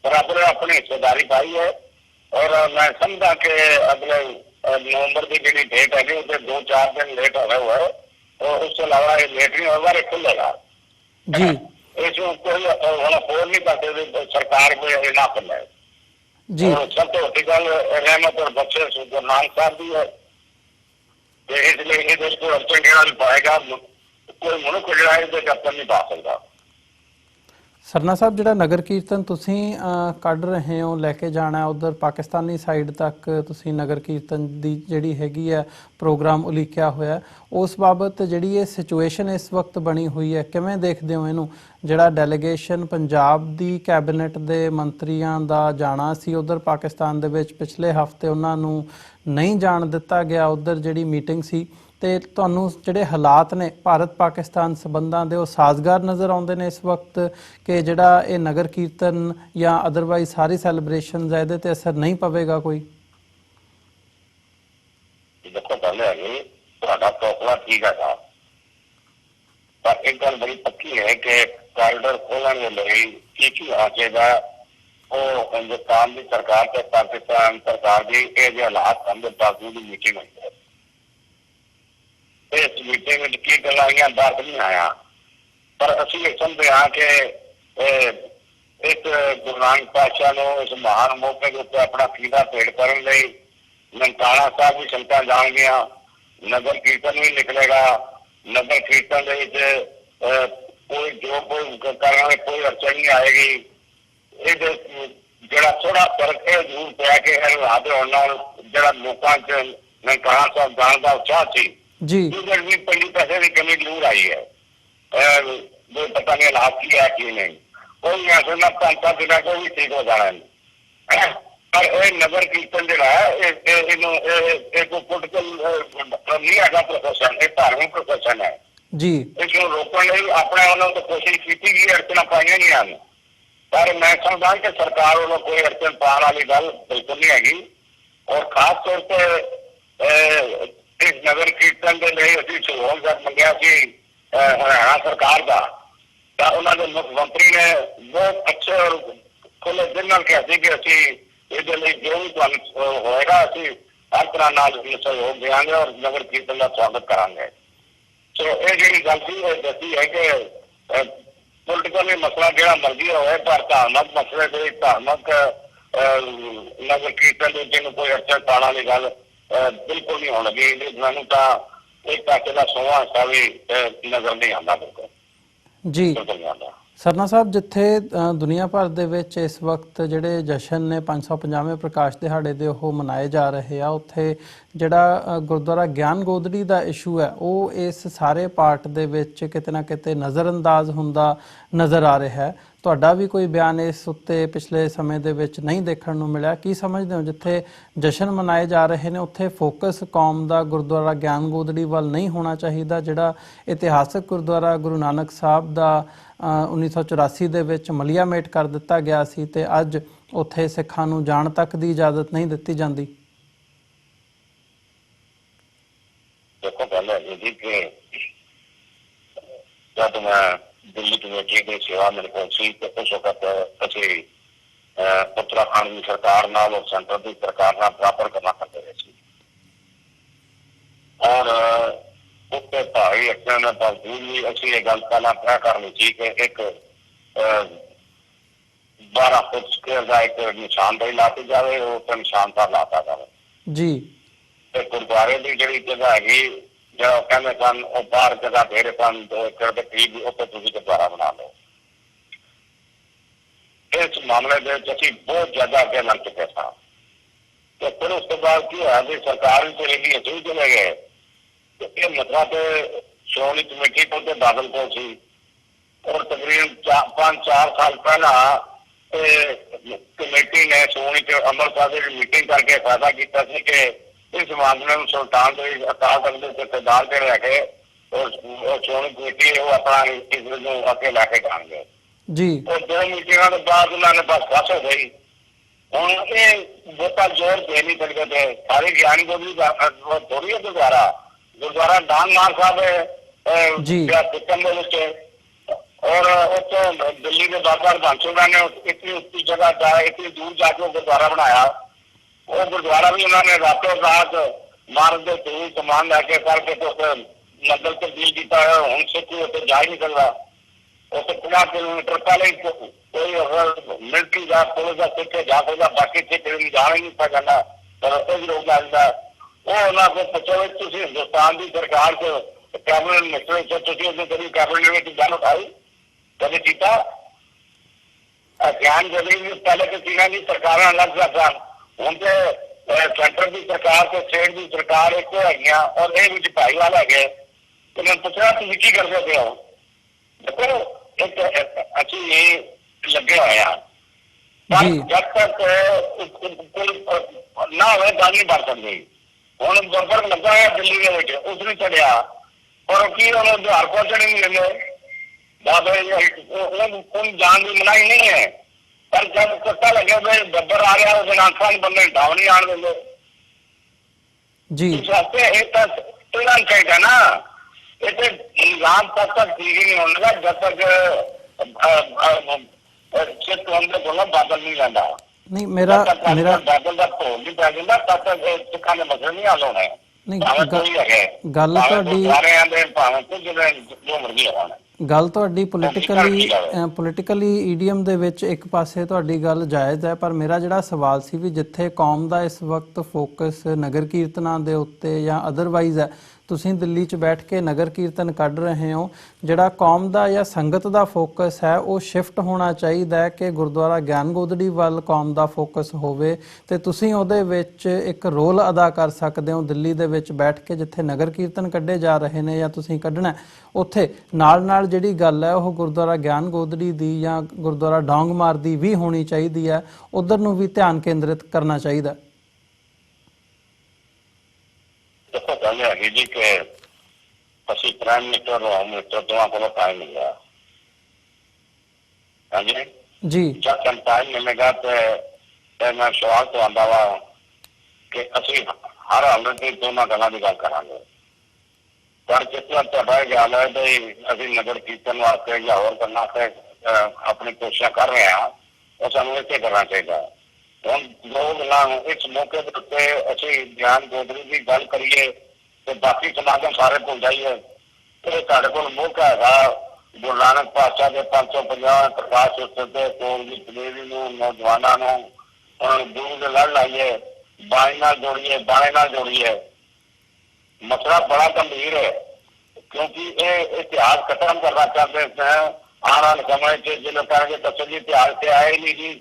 ਬਰਾਬਰ ਆਪਣੀ ਹਿੱਸੇਦਾਰੀ ਪਾਈ ਹੈ। ਔਰ ਮੈਂ ਸਮਝਦਾ ਕਿ ਅਗਲੇ ਨਵੰਬਰ ਦੀ ਜਿਹੜੀ ਡੇਟ ਹੈਗੀ ਉਹਦੇ 2-4 ਦਿਨ ਲੇਟ ਹੋਇਆ ਹੋਇਆ ਹੈ। और उसके अलावा ये लेटरिन वगैरह खुलेगा जी। इसमें कोई फोन नहीं करते सरकार को ये ना खुला है जी। और सब तो गल रहमत और बच्चे गुरु नानक साहब भी है, इसलिए ये देश को अड़चन कहना भी पाएगा। कोई मनुष्य जो है इसे अड़चन नहीं पा सकता। ਸਰਨਾ ਸਾਹਿਬ, ਜਿਹੜਾ ਨਗਰ ਕੀਰਤਨ ਤੁਸੀਂ ਕੱਢ ਰਹੇ ਹੋ, ਲੈ ਕੇ ਜਾਣਾ ਉਧਰ ਪਾਕਿਸਤਾਨੀ ਸਾਈਡ ਤੱਕ, ਤੁਸੀਂ ਨਗਰ ਕੀਰਤਨ ਦੀ ਜਿਹੜੀ ਹੈਗੀ ਹੈ ਪ੍ਰੋਗਰਾਮ ਉਲੀਕਿਆ ਹੋਇਆ, ਉਸ ਬਾਬਤ ਜਿਹੜੀ ਇਹ ਸਿਚੁਏਸ਼ਨ ਇਸ ਵਕਤ ਬਣੀ ਹੋਈ ਹੈ, ਕਿਵੇਂ ਦੇਖਦੇ ਹੋ ਇਹਨੂੰ? ਜਿਹੜਾ ਡੈਲੀਗੇਸ਼ਨ ਪੰਜਾਬ ਦੀ ਕੈਬਨਿਟ ਦੇ ਮੰਤਰੀਆਂ ਦਾ ਜਾਣਾ ਸੀ ਉਧਰ ਪਾਕਿਸਤਾਨ ਦੇ ਵਿੱਚ, ਪਿਛਲੇ ਹਫ਼ਤੇ ਉਹਨਾਂ ਨੂੰ ਨਹੀਂ ਜਾਣ ਦਿੱਤਾ ਗਿਆ ਉਧਰ ਜਿਹੜੀ ਮੀਟਿੰਗ ਸੀ, ਤੇ ਤੁਹਾਨੂੰ ਜਿਹੜੇ ਹਾਲਾਤ ਨੇ ਭਾਰਤ ਪਾਕਿਸਤਾਨ ਸੰਬੰਧਾਂ ਦੇ ਉਹ ਸਾਜ਼ਗਾਰ ਨਜ਼ਰ ਆਉਂਦੇ ਨੇ ਇਸ ਵਕਤ ਕਿ ਜਿਹੜਾ ਇਹ ਨਗਰ ਕੀਰਤਨ ਜਾਂ ਅਦਰਵਾਈਜ਼ ਸਾਰੀ ਸੈਲੀਬ੍ਰੇਸ਼ਨਸ ਇਹਦੇ ਤੇ ਅਸਰ ਨਹੀਂ ਪਵੇਗਾ ਕੋਈ? ਦੇਖੋ ਗੱਲ ਹੈ ਜੀ, ਤੁਹਾਡਾ ਫੈਸਲਾ ਠੀਕ ਹੈ, ਪਰ ਇੱਕ ਗੱਲ ਬੜੀ ਪੱਕੀ ਹੈ ਕਿ ਕਾਰੀਡੋਰ ਖੋਲ੍ਹਣ ਦੇ ਲਈ ਕੀ ਹੋਣਾ ਚਾਹੀਦਾ। ਉਹ ਹਿੰਦੁਸਤਾਨ ਦੀ ਸਰਕਾਰ ਤੇ ਪਾਕਿਸਤਾਨ ਸਰਕਾਰ ਦੀ ਇਹ ਜਿਹੇ ਹਾਲਾਤ ਹਨ ਦੇ ਬਾਵਜੂਦ ਮੀਟਿੰਗ ਹੋਈ ਹੈ। ਇਸ ਮੀਟਿੰਗ ਵਿੱਚ ਕੀ ਗੱਲਾਂ ਆਈਆਂ ਦੱਸ ਨਹੀਂ ਆਇਆ, ਪਰ ਅਸੀਂ ਇਹ ਸਮਝਦੇ ਹਾਂ ਕਿ ਇੱਕ ਗੁਰੂ ਨਾਨਕ ਪਾਤਸ਼ਾਹ ਨੂੰ ਇਸ ਮਹਾਨ ਮੌਕੇ ਦੇ ਉੱਤੇ ਆਪਣਾ ਕੀਦਾ ਭੇਟ ਕਰਨ ਲਈ ਨਨਕਾਣਾ ਸਾਹਿਬ ਵੀ ਸੰਗਤਾਂ ਜਾਣਗੀਆਂ, ਨਗਰ ਕੀਰਤਨ ਵੀ ਨਿਕਲੇਗਾ। ਨਗਰ ਕੀਰਤਨ ਦੇ ਵਿੱਚ ਕੋਈ ਜੋ ਕੋਈ ਕਰਾਂਗੇ ਕੋਈ ਅੜਚਣ ਨਹੀਂ ਆਏਗੀ। ਇਹ ਜਿਹੜਾ ਥੋੜਾ ਫਰਕ ਹੈ ਜ਼ਰੂਰ ਪਿਆ ਕਿ ਹਾਲਾਤ ਹੋਣ ਨਾਲ ਜਿਹੜਾ ਲੋਕਾਂ 'ਚ ਨਨਕਾਣਾ ਸਾਹਿਬ ਜਾਣ ਦਾ ਉਤਸ਼ਾਹ ਸੀ ਜੀ ਉਧਰ ਵੀ ਪਹਿਲੀ ਪੈਸੇ ਦੀ ਕਮੀ ਜ਼ਰੂਰ ਆਈ ਹੈ। ਪਤਾ ਨਹੀਂ ਹਾਲਾਤ ਕੀ ਹੈ ਕੀ ਨਹੀਂ, ਕੋਈ ਐਸਾ ਨਾ 5-7 ਦਿਨਾਂ ਕੋਈ ਵੀ ਠੀਕ ਹੋ ਜਾਣਾ ਹੈ। ਪਰ ਇਹ ਨਗਰ ਕੀਰਤਨ ਜਿਹੜਾ ਹੈ ਇਹਨੂੰ ਕੋਈ ਪੋਲੀਟੀਕਲ ਨਹੀਂ ਹੈਗਾ ਪ੍ਰੋਫੈਸ਼ਨ, ਇਹ ਧਾਰਮਿਕ ਪ੍ਰੋਫੈਸ਼ਨ ਹੈ ਜੀ। ਇਸ ਨੂੰ ਰੋਕਣ ਲਈ ਆਪਣੇ ਵੱਲੋਂ ਤਾਂ ਕੋਸ਼ਿਸ਼ ਕੀਤੀ ਗਈ, ਅੜਚਣਾਂ ਪਾਈਆਂ ਨਹੀਂ ਹਨ, ਪਰ ਮੈਂ ਸਮਝਦਾ ਕਿ ਸਰਕਾਰ ਵੱਲੋਂ ਕੋਈ ਅੜਚਣ ਪਾਉਣ ਵਾਲੀ ਗੱਲ ਬਿਲਕੁਲ ਨਹੀਂ ਹੈਗੀ। ਔਰ ਖਾਸ ਤੌਰ ਤੇ ਇਸ ਨਗਰ ਕੀਰਤਨ ਦੇ ਲਈ ਅਸੀਂ ਸਹਿਯੋਗ ਜਦ ਮੰਗਿਆ ਸੀ ਹਰਿਆਣਾ ਸਰਕਾਰ ਦਾ, ਤਾਂ ਉਹਨਾਂ ਦੇ ਮੁੱਖ ਮੰਤਰੀ ਨੇ ਬਹੁਤ ਅੱਛੇ ਔਰ ਖੁੱਲੇ ਦਿਲ ਨਾਲ ਕਿਹਾ ਸੀ ਕਿ ਅਸੀਂ ਇਹਦੇ ਲਈ ਜੋ ਵੀ ਤੁਹਾਨੂੰ ਹੋਏਗਾ ਅਸੀਂ ਹਰ ਤਰ੍ਹਾਂ ਨਾਲ ਸਹਿਯੋਗ ਦੇਵਾਂਗੇ ਔਰ ਨਗਰ ਕੀਰਤਨ ਦਾ ਸਵਾਗਤ ਕਰਾਂਗੇ। ਸੋ ਇਹ ਜਿਹੜੀ ਗੱਲ ਸੀ ਇਹ ਦੱਸੀ ਹੈ ਕਿ ਪੋਲੀਟੀਕਲ ਮਸਲਾ ਜਿਹੜਾ ਮਰਜ਼ੀ ਹੋਵੇ, ਪਰ ਧਾਰਮਿਕ ਮਸਲੇ ਦੇ ਧਾਰਮਿਕ ਨਗਰ ਕੀਰਤਨ ਦੇ ਜਿਹਨੂੰ ਕੋਈ ਅੜਚਣ ਪਾਉਣ ਵਾਲੀ ਗੱਲ ਬਿਲਕੁਲ ਨਹੀਂ ਹੋਣ ਲੱਗੀ। ਮੈਨੂੰ ਤਾਂ ਇੱਕ ਪਾਸੇ ਦਾ ਸੋਹਾ ਹਿੱਸਾ ਵੀ ਨਜ਼ਰ ਨਹੀਂ ਆਉਂਦਾ, ਬਿਲਕੁਲ ਜੀ। ਨਹੀਂ ਆਉਂਦਾ। ਸਰਨਾ ਸਾਹਿਬ, ਜਿੱਥੇ ਦੁਨੀਆ ਭਰ ਦੇ ਵਿੱਚ ਇਸ ਵਕਤ ਜਿਹੜੇ ਜਸ਼ਨ ਨੇ 550ਵੇਂ ਪ੍ਰਕਾਸ਼ ਦਿਹਾੜੇ ਦੇ ਉਹ ਮਨਾਏ ਜਾ ਰਹੇ ਆ, ਉੱਥੇ ਜਿਹੜਾ ਗੁਰਦੁਆਰਾ ਗਿਆਨ ਗੋਦੜੀ ਦਾ ਇਸ਼ੂ ਹੈ ਉਹ ਇਸ ਸਾਰੇ ਪਾਰਟ ਦੇ ਵਿੱਚ ਕਿਤੇ ਨਾ ਕਿਤੇ ਨਜ਼ਰਅੰਦਾਜ਼ ਹੁੰਦਾ ਨਜ਼ਰ ਆ ਰਿਹਾ ਹੈ। ਤੁਹਾਡਾ ਵੀ ਕੋਈ ਬਿਆਨ ਇਸ ਉੱਤੇ ਪਿਛਲੇ ਸਮੇਂ ਦੇ ਵਿੱਚ ਨਹੀਂ ਦੇਖਣ ਨੂੰ ਮਿਲਿਆ। ਕੀ ਸਮਝਦੇ ਹੋ, ਜਿੱਥੇ ਜਸ਼ਨ ਮਨਾਏ ਜਾ ਰਹੇ ਨੇ ਉੱਥੇ ਫੋਕਸ ਕੌਮ ਦਾ ਗੁਰਦੁਆਰਾ ਗਿਆਨ ਗੋਦੜੀ ਵੱਲ ਨਹੀਂ ਹੋਣਾ ਚਾਹੀਦਾ, ਜਿਹੜਾ ਇਤਿਹਾਸਕ ਗੁਰਦੁਆਰਾ ਗੁਰੂ ਨਾਨਕ ਸਾਹਿਬ ਦਾ 1984 ਦੇ ਵਿੱਚ ਮਲੀਆ ਮੇਟ ਕਰ ਦਿੱਤਾ ਗਿਆ ਸੀ ਤੇ ਅੱਜ ਉੱਥੇ ਸਿੱਖਾਂ ਨੂੰ ਜਾਣ ਤੱਕ ਦੀ ਇਜਾਜ਼ਤ ਨਹੀਂ ਦਿੱਤੀ ਜਾਂਦੀ? ਦੇਖੋ, ਗੱਲ ਇਹ ਜੀ ਕਿ ਜਦ ਮੈਂ ਦਿੱਲੀ ਕਮੇਟੀ ਦੀ ਸੇਵਾ ਮੇਰੇ ਕੋਲ ਸੀ ਤੇ ਉਸ ਵਕਤ ਅਸੀਂ ਉੱਤਰਾਖੰਡ ਦੀ ਸਰਕਾਰ ਨਾਲ ਔਰ ਸੈਂਟਰ ਦੀ ਸਰਕਾਰ ਨਾਲ ਬਰਾਬਰ ਕਰਨਾ ਕਰਦੇ ਰਹੇ ਸੀ। ਔਰ ਉੱਤੇ ਭਾਰੀ ਅੜਚਣ ਦੇ ਬਾਵਜੂਦ ਵੀ ਅਸੀਂ ਇਹ ਗੱਲ ਪਹਿਲਾਂ ਤੈਅ ਕਰ ਲਈ ਸੀ ਕਿ ਇੱਕ 12 ਫੁੱਟ ਸਕੇਅਰ ਦਾ ਇੱਕ ਨਿਸ਼ਾਨਦੇਹੀ ਲਾਤੀ ਜਾਵੇ, ਉਹ ਤੇ ਨਿਸ਼ਾਨ ਤਾਂ ਲਾਤਾ ਜਾਵੇ ਜੀ। ਤੇ ਗੁਰਦੁਆਰੇ ਦੀ ਜਿਹੜੀ ਜਗ੍ਹਾ ਹੈਗੀ, ਜਿਹੜਾ ਕਹਿੰਦੇ ਸਨ ਉਹ ਬਾਹਰ ਜਗ੍ਹਾ ਦੇ ਰਹੇ ਸਨ 2 ਏਕੜ ਦੇ ਕਰੀਬ, ਉੱਥੇ ਤੁਸੀਂ ਗੁਰਦੁਆਰਾ ਬਣਾ ਲਓ। ਇਸ ਮਾਮਲੇ ਦੇ ਵਿੱਚ ਅਸੀਂ ਬਹੁਤ ਜ਼ਿਆਦਾ ਅੱਗੇ ਲੰਘ ਚੁੱਕੇ ਸਾਂ ਤੇ ਫਿਰ ਉਸ ਤੋਂ ਬਾਅਦ ਕੀ ਹੋਇਆ ਵੀ ਸਰਕਾਰ ਵੀ ਚਲੇ ਗਈ, ਅਸੀਂ ਵੀ ਚਲੇ ਗਏ। ਇਹ ਮਸਲਾ ਤੇ ਸ਼੍ਰੋਮਣੀ ਕਮੇਟੀ ਕੋਲ ਤੇ ਬਾਦਲ ਕੋਲ ਸੀ ਔਰ ਤਕਰੀਬਨ 5-4 ਸਾਲ ਪਹਿਲਾਂ ਕਮੇਟੀ ਨੇ ਸ਼੍ਰੋਮਣੀ ਅੰਮ੍ਰਿਤਸਰ ਦੀ ਮੀਟਿੰਗ ਕਰਕੇ ਫੈਸਲਾ ਕੀਤਾ ਸੀ ਕਿ ਇਸ ਮਾਮਲੇ ਨੂੰ ਸੁਲਤਾਨ ਦੇ ਅਕਾਲ ਤਖਤ ਦੇ ਜਥੇਦਾਰ ਦੇ ਲੈ ਕੇ ਔਰ ਸ਼੍ਰੋਮਣੀ ਕਮੇਟੀ ਉਹ ਆਪਣਾ ਇਸ ਨੂੰ ਅੱਗੇ ਲੈ ਕੇ ਜਾਣਗੇ ਜੀ। ਉਹ 2 ਮੀਟਿੰਗਾਂ ਤੋਂ ਬਾਅਦ ਉਹਨਾਂ ਨੇ ਬਸ ਹੋ ਗਈ। ਹੁਣ ਇਹ ਬਹੁਤਾ ਜ਼ੋਰ ਦੇ ਨਹੀਂ ਸਕਦੇ थे। सारी ज्ञान गोदी थोड़ी है गुरुद्वारा डांग मार साहब सिक्किम और दिल्ली के बाबा बांसुरा ने इतनी ऊंची जगह जाए, इतनी दूर जाके गुरुद्वारा बनाया। वो गुरुद्वारा भी उन्होंने रातों रात मार्ग के थ्रू समान लैके करके तो मंदिर से डील किया है। हूँ सिख उत्तर जा ही नहीं सकता। उसे 50 किलोमीटर पहले कोई अगर मिलिट्री का पुलिस का सिख जा सकता, बाकी सिख जा ही नहीं सकता। रस्ते भी रोक लगता वो उन्होंने पूछो तुम हिंदुस्तान की सरकार से कैबिनेट मिनिस्टर कभी कैबिनेट में गल उठाई कभी किया? ज्ञान जल्दी पहले तो चीना की सरकार अलग सा हूँ तो सेंटर की सरकार से स्टेट की सरकार एक है और ये भाईवाल है। तो मैं पूछा तुम की करते पे हो? देखो एक अच्छी लगे हुए हैं जब तक कोई ना हो गल नहीं बन सकती। हूँ बब्बर लगा है दिल्ली के उस नहीं चढ़िया और की आधार पहुंचने नहीं देंगे जान की मनाही नहीं है। पर जब पता लगे भाई बब्बर आ रहा है आंखा बंदे डाव नहीं आने देंगे इस वास्ते चाहिए ना। इसे निजाम तब तक ठीक ही नहीं होगा जब तक सिख होने को बादल नहीं रहता। नहीं मेरा बादल का ढोल नहीं पै जाता तब तक सिखा के मसले नहीं हल होने। ਨਹੀਂ ਭਾਵੇਂ ਕੋਈ ਹੈਗੇ, ਗੱਲ ਭਾਵੇਂ ਤੁਹਾਡੀ ਗੁਰਦੁਆਰੇ ਆਂਦੇ, ਭਾਵੇਂ ਕੁਝ ਜੋ ਮਰਜ਼ੀ ਹੋਣ। ਗੱਲ ਤੁਹਾਡੀ ਕੀ ਹੈ? ਪੋਲੀਟੀਕਲੀ ਈਡੀਅਮ ਦੇ ਵਿੱਚ ਇੱਕ ਪਾਸੇ ਤੁਹਾਡੀ ਗੱਲ ਜਾਇਜ਼ ਹੈ, ਪਰ ਮੇਰਾ ਜਿਹੜਾ ਸਵਾਲ ਸੀ ਵੀ ਜਿੱਥੇ ਕੌਮ ਦਾ ਇਸ ਵਕਤ ਫੋਕਸ ਨਗਰ ਕੀਰਤਨਾਂ ਦੇ ਉੱਤੇ ਜਾਂ ਅਦਰਵਾਈਜ਼ ਹੈ, ਤੁਸੀਂ ਦਿੱਲੀ 'ਚ ਬੈਠ ਕੇ ਨਗਰ ਕੀਰਤਨ ਕੱਢ ਰਹੇ ਹੋ, ਜਿਹੜਾ ਕੌਮ ਦਾ ਜਾਂ ਸੰਗਤ ਦਾ ਫੋਕਸ ਹੈ ਉਹ ਸ਼ਿਫਟ ਹੋਣਾ ਚਾਹੀਦਾ ਹੈ ਕਿ ਗੁਰਦੁਆਰਾ ਗਿਆਨ ਗੋਦੜੀ ਵੱਲ ਕੌਮ ਦਾ ਫੋਕਸ ਹੋਵੇ ਤੇ ਤੁਸੀਂ ਉਹਦੇ ਵਿੱਚ ਇੱਕ ਰੋਲ ਅਦਾ ਕਰ ਸਕਦੇ ਹੋ। ਦਿੱਲੀ ਦੇ ਵਿੱਚ ਬੈਠ ਕੇ ਜਿੱਥੇ ਨਗਰ ਕੀਰਤਨ ਕੱਢੇ ਜਾ ਰਹੇ ਨੇ ਜਾਂ ਤੁਸੀਂ ਕੱਢਣਾ, ਉੱਥੇ ਨਾਲ ਜਿਹੜੀ ਗੱਲ ਹੈ ਉਹ ਗੁਰਦੁਆਰਾ ਗਿਆਨ ਗੋਦੜੀ ਦੀ ਜਾਂ ਗੁਰਦੁਆਰਾ ਡੌਂਗਮਾਰ ਦੀ ਵੀ ਹੋਣੀ ਚਾਹੀਦੀ ਹੈ, ਉਧਰ ਨੂੰ ਵੀ ਧਿਆਨ ਕੇਂਦਰਿਤ ਕਰਨਾ ਚਾਹੀਦਾ। देखो गल है जी कि असि प्राइम मिनिस्टर होम मिनिस्टर दोवां को टाइम मिलेगा। हाँ जी जी जब टाइम मिलेगा तो मैं सवाल तो आंदा वा कि असि हर हालत में दोनों गल्लां दी गल करांगे, पर जिस तरह तुहाडा ख्याल है कि असि नगर कीर्तन वास्ते या होर गल्लां ते अपनी कोशिश कर रहे हैं, वो सानूं इत्थे करना चाहिए। ਹੁਣ ਲੋਕ ਨਾ ਇਸ ਮੌਕੇ ਦੇ ਉੱਤੇ ਅਸੀਂ ਗਿਆਨ ਗੋਦੜੀ ਦੀ ਗੱਲ ਕਰੀਏ ਤੇ ਬਾਕੀ ਸਮਾਗਮ ਸਾਰੇ ਭੁੱਲ ਜਾਈਏ। ਇਹ ਸਾਡੇ ਕੋਲ ਮੌਕਾ ਹੈਗਾ ਗੁਰੂ ਨਾਨਕ ਪਾਤਸ਼ਾਹ ਦੇ 550 ਪ੍ਰਕਾਸ਼ ਉਤਸਵ ਦੇ ਕੋਲ ਦੀ ਪਲੇਰੀ ਨੂੰ, ਨੌਜਵਾਨਾਂ ਨੂੰ ਗੁਰੂ ਦੇ ਲੜ ਲਾਈਏ, ਬਾਣੀ ਨਾਲ ਜੋੜੀਏ, ਬਾਣੇ ਨਾਲ ਜੋੜੀਏ। ਮਸਲਾ ਬੜਾ ਗੰਭੀਰ ਹੈ ਕਿਉਂਕਿ ਇਹ ਇਤਿਹਾਸ ਖਤਮ ਕਰਨਾ ਚਾਹੁੰਦੇ हैं। ਆਉਣ ਵਾਲੇ ਸਮੇਂ 'ਚ ਜਿਹਨੂੰ ਕਹਾਂਗੇ ਦੱਸੋ ਜੀ ਇਤਿਹਾਸ ਤੇ ਆਏ ਨਹੀਂ ਜੀ,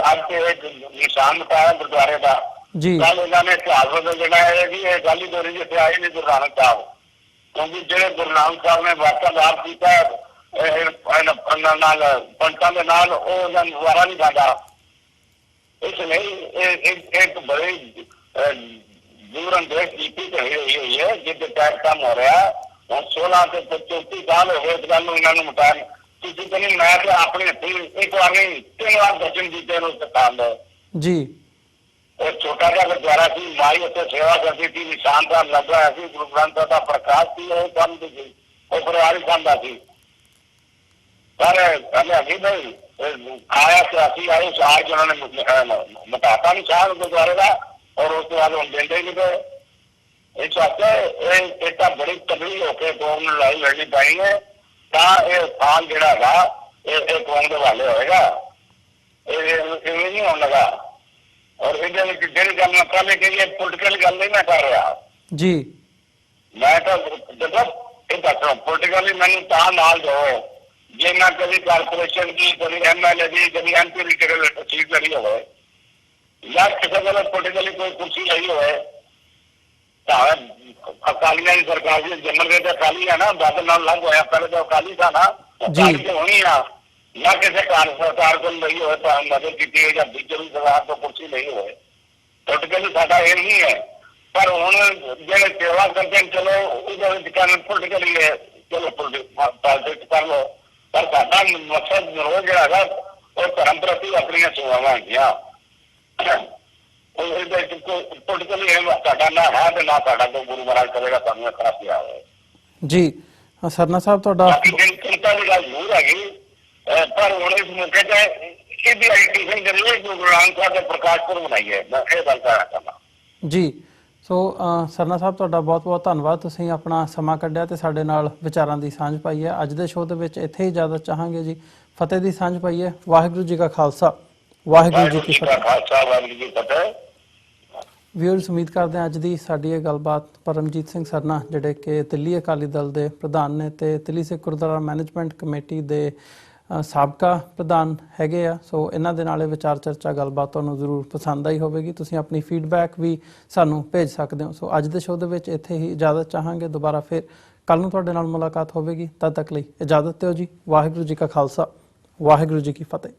ਅੱਜ ਤੇ ਇੱਕ ਨਿਸ਼ਾਨ ਮਿਟਾਇਆ ਗੁਰਦੁਆਰੇ ਦਾ। ਕੱਲ ਇਹਨਾਂ ਨੇ ਇਤਿਹਾਸ ਬਦਲ ਦੇਣਾ ਹੈ ਜੀ, ਇਹ ਗੱਲ ਹੀ ਦੋਰੀ ਜਿੱਥੇ ਆਏ ਨਹੀਂ ਗੁਰੂ ਨਾਨਕ ਸਾਹਿਬ, ਕਿਉਂਕਿ ਜਿਹੜੇ ਗੁਰੂ ਨਾਨਕ ਸਾਹਿਬ ਨੇ ਵਾਰਤਾਲਾਪ ਕੀਤਾ ਨਾਲ ਪੰਡਤਾਂ ਦੇ ਨਾਲ, ਉਹ ਉਹਨਾਂ ਨੂੰ ਦੁਬਾਰਾ ਨਹੀਂ ਖਾਂਦਾ। ਇਸ ਲਈ ਇਹ ਇੱਕ ਬੜੀ ਦੂਰ ਅੰਦੇਸ਼ ਨੀਤੀ ਤੇ ਹੋਈ ਹੈ ਜਿਹਦੇ ਤਹਿਤ ਕੰਮ ਹੋ ਰਿਹਾ। ਹੁਣ 16 ਤੇ 34 ਸਾਲ ਹੋ ਗਏ ਇਸ ਗੱਲ ਨੂੰ ਇਹਨਾਂ ਨੂੰ ਮਿਟਾਉਣ। ਤੁਸੀਂ ਕਹਿੰਦੇ ਮੈਂ ਤੇ ਆਪਣੇ ਹੱਥੀਂ ਇੱਕ ਵਾਰ ਨਹੀਂ 3 ਵਾਰ ਦਰਸ਼ਨ ਕੀਤੇ ਨੂੰ ਸਤਾਨ ਜੀ। ਉਹ ਛੋਟਾ ਜਿਹਾ ਗੁਰਦੁਆਰਾ ਸੀ, ਮਾਈ ਉੱਥੇ ਸੇਵਾ ਕਰਦੀ ਸੀ, ਨਿਸ਼ਾਨ ਸਾਹਿਬ ਲੱਗਾ ਹੋਇਆ ਸੀ, ਗੁਰੂ ਗ੍ਰੰਥ ਸਾਹਿਬ ਦਾ ਪ੍ਰਕਾਸ਼ ਸੀ, ਉਹ ਕੰਮ ਸੀ, ਉਹ ਪਰਿਵਾਰ ਹੀ ਖਾਂਦਾ ਸੀ। ਪਰ ਕਹਿੰਦੇ ਅਗੀ ਨਹੀਂ ਆਇਆ ਸਿਆਸੀ ਆਏ ਸਾਰ ਜਿਹਨਾਂ ਨੇ ਮਟਾਤਾ ਨਹੀਂ ਸਾਹ ਗੁਰਦੁਆਰੇ ਦਾ, ਔਰ ਉਸ ਤੋਂ ਬਾਅਦ ਹੁਣ ਦਿੰਦੇ ਹੀ ਨਹੀਂ ਪਏ। ਇਸ ਵਾਸਤੇ ਇਹ ਤਾਂ ਬੜੀ ਤਗੜੀ ਹੋ ਕੇ ਕੌਮ ਨੂੰ ਲੜਾਈ ਲੜਨੀ ਪੈਣੀ ਹੈ, ਤਾਂ ਇਹ ਸਥਾਨ ਜਿਹੜਾ ਹੈਗਾ ਇਹ ਕੌਮ ਦੇ ਵਾਲੇ ਹੋਏਗਾ। ਇਹ ਨਹੀਂ ਹੋਣ ਲੱਗਾ। ਔਰ ਇਹਦੇ ਵਿੱਚ ਜਿਹੜੀ ਗੱਲ ਮੈਂ ਪਹਿਲੇ ਕਹੀ, ਪੋਲੀਟੀਕਲ ਗੱਲ ਨਹੀਂ ਮੈਂ ਕਰ ਰਿਹਾ ਜੀ। ਮੈਂ ਤਾਂ ਜਦੋਂ ਇਹ ਦੱਸੋ ਪੋਲੀਟੀਕਲੀ ਮੈਨੂੰ ਤਾਂ ਨਾਲ ਜਾਓ ਜੇ ਮੈਂ ਕਦੀ ਕਾਰਪੋਰੇਸ਼ਨ ਦੀ, ਕਦੀ MLA ਦੀ, ਕਦੀ MP ਦੀ ਸੀਟ ਲੜੀ ਹੋਵੇ ਜਾਂ ਕਿਸੇ ਵੇਲੇ ਪੋਲੀਟੀਕਲੀ ਕੋਈ ਕੁਰਸੀ ਲਈ ਹੋਵੇ, ਤਾਂ ਅਕਾਲੀਆਂ ਦੀ ਸਰਕਾਰ ਦੀ ਜੰਮਣ ਦੇ ਤਾਂ ਅਕਾਲੀ ਹੈ ਨਾ, ਬਾਦਲ ਨਾਲ ਲੱਗ ਹੋਇਆ, ਪਹਿਲੇ ਤਾਂ ਅਕਾਲੀ था ਨਾ, ਅਕਾਲੀ ਤੇ ਹੋਣੀ ਆ ਨਾ। ਕਿਸੇ ਸਰਕਾਰ ਕੋਲ ਲਈ ਹੋਵੇ ਤਾਂ ਮਦਦ ਕੀਤੀ ਹੈ ਜਾਂ ਬੀਜੇਪੀ ਸਰਕਾਰ ਤੋਂ ਕੁਰਸੀ ਲਈ ਹੋਵੇ, ਪੋਲੀਟੀਕਲੀ ਸਾਡਾ ਇਹ ਨਹੀਂ ਹੈ। ਪਰ ਹੁਣ ਜਿਹੜੇ ਸੇਵਾ ਕਰਦੇ ਚਲੋ ਉਹਦੇ ਵਿੱਚ ਕਰਨ ਪੋਲੀਟੀਕਲੀ ਹੈ, ਚਲੋ ਪੋਲੀਟਿਕਸ ਕਰ ਲਓ, ਪਰ ਸਾਡਾ ਮਕਸਦ ਰੋਜ਼ ਜਿਹੜਾ ਹੈਗਾ ਉਹ ਧਰਮ ਪ੍ਰਤੀ ਆਪਣੀਆਂ ਸੇਵਾਵਾਂ ਹੈਗੀਆਂ। ਪੋਲੀਟੀਕਲੀ ਸਾਡਾ ਨਾ ਹੈ ਤੇ ਨਾ ਸਾਡਾ ਕੋਈ ਗੁਰੂ ਮਹਾਰਾਜ ਕਰੇਗਾ ਸਾਨੂੰ ਖਰਾਬ ਪਿਆ ਹੋਵੇ ਜੀ। ਸਰਨਾ ਸਾਹਿਬ ਤੁਹਾਡਾ ਚਿੰਤਾ ਦੀ ਗੱਲ ਜ਼ਰੂਰ ਹੈਗੀ, ਪਰ ਹੁਣ ਇਸ ਮੌਕੇ ਤੇ ਇਹਦੀ ਆਈਟੀਸ਼ਨ ਕਰੀਏ ਗੁਰੂ ਨਾਨਕ ਸਾਹਿਬ ਦੇ ਪ੍ਰਕਾਸ਼ ਪੁਰਬ ਮਨਾਈਏ, ਮੈਂ ਇਹ ਗੱਲ ਕਰਨਾ ਜੀ। ਸੋ ਸਰਨਾ ਸਾਹਿਬ ਤੁਹਾਡਾ ਬਹੁਤ ਧੰਨਵਾਦ, ਤੁਸੀਂ ਆਪਣਾ ਸਮਾਂ ਕੱਢਿਆ ਤੇ ਸਾਡੇ ਨਾਲ ਵਿਚਾਰਾਂ ਦੀ ਸਾਂਝ ਪਾਈ ਹੈ। ਅੱਜ ਦੇ ਸ਼ੋਅ ਦੇ ਵਿੱਚ ਇੱਥੇ ਹੀ ਇਜਾਜ਼ਤ ਚਾਹਾਂਗੇ ਜੀ। ਫਤਿਹ ਦੀ ਸਾਂਝ ਪਾਈਏ। ਵਾਹਿਗੁਰੂ ਜੀ ਕਾ ਖਾਲਸਾ, ਵਾਹਿਗੁਰੂ ਜੀ ਕੀ ਫਤਿਹ। ਵਿਊਅਰਸ, ਉਮੀਦ ਕਰਦੇ ਹਾਂ ਅੱਜ ਦੀ ਸਾਡੀ ਇਹ ਗੱਲਬਾਤ ਪਰਮਜੀਤ ਸਿੰਘ ਸਰਨਾ, ਜਿਹੜੇ ਕਿ ਦਿੱਲੀ ਅਕਾਲੀ ਦਲ ਦੇ ਪ੍ਰਧਾਨ ਨੇ ਤੇ ਦਿੱਲੀ ਸਿੱਖ ਗੁਰਦੁਆਰਾ ਮੈਨੇਜਮੈਂਟ ਕਮੇਟੀ ਦੇ ਸਾਬਕਾ ਪ੍ਰਧਾਨ ਹੈਗੇ ਆ, ਸੋ ਇਹਨਾਂ ਦੇ ਨਾਲ ਇਹ ਵਿਚਾਰ ਚਰਚਾ ਗੱਲਬਾਤ ਤੁਹਾਨੂੰ ਜ਼ਰੂਰ ਪਸੰਦ ਆਈ ਹੋਵੇਗੀ। ਤੁਸੀਂ ਆਪਣੀ ਫੀਡਬੈਕ ਵੀ ਸਾਨੂੰ ਭੇਜ ਸਕਦੇ ਹੋ। ਸੋ ਅੱਜ ਦੇ ਸ਼ੋਅ ਦੇ ਵਿੱਚ ਇੱਥੇ ਹੀ ਇਜਾਜ਼ਤ ਚਾਹਾਂਗੇ। ਦੁਬਾਰਾ ਫਿਰ ਕੱਲ ਨੂੰ ਤੁਹਾਡੇ ਨਾਲ ਮੁਲਾਕਾਤ ਹੋਵੇਗੀ। ਤਦ ਤੱਕ ਲਈ ਇਜਾਜ਼ਤ ਦਿਓ ਜੀ। ਵਾਹਿਗੁਰੂ ਜੀ ਕਾ ਖਾਲਸਾ, ਵਾਹਿਗੁਰੂ ਜੀ ਕੀ ਫਤਿਹ।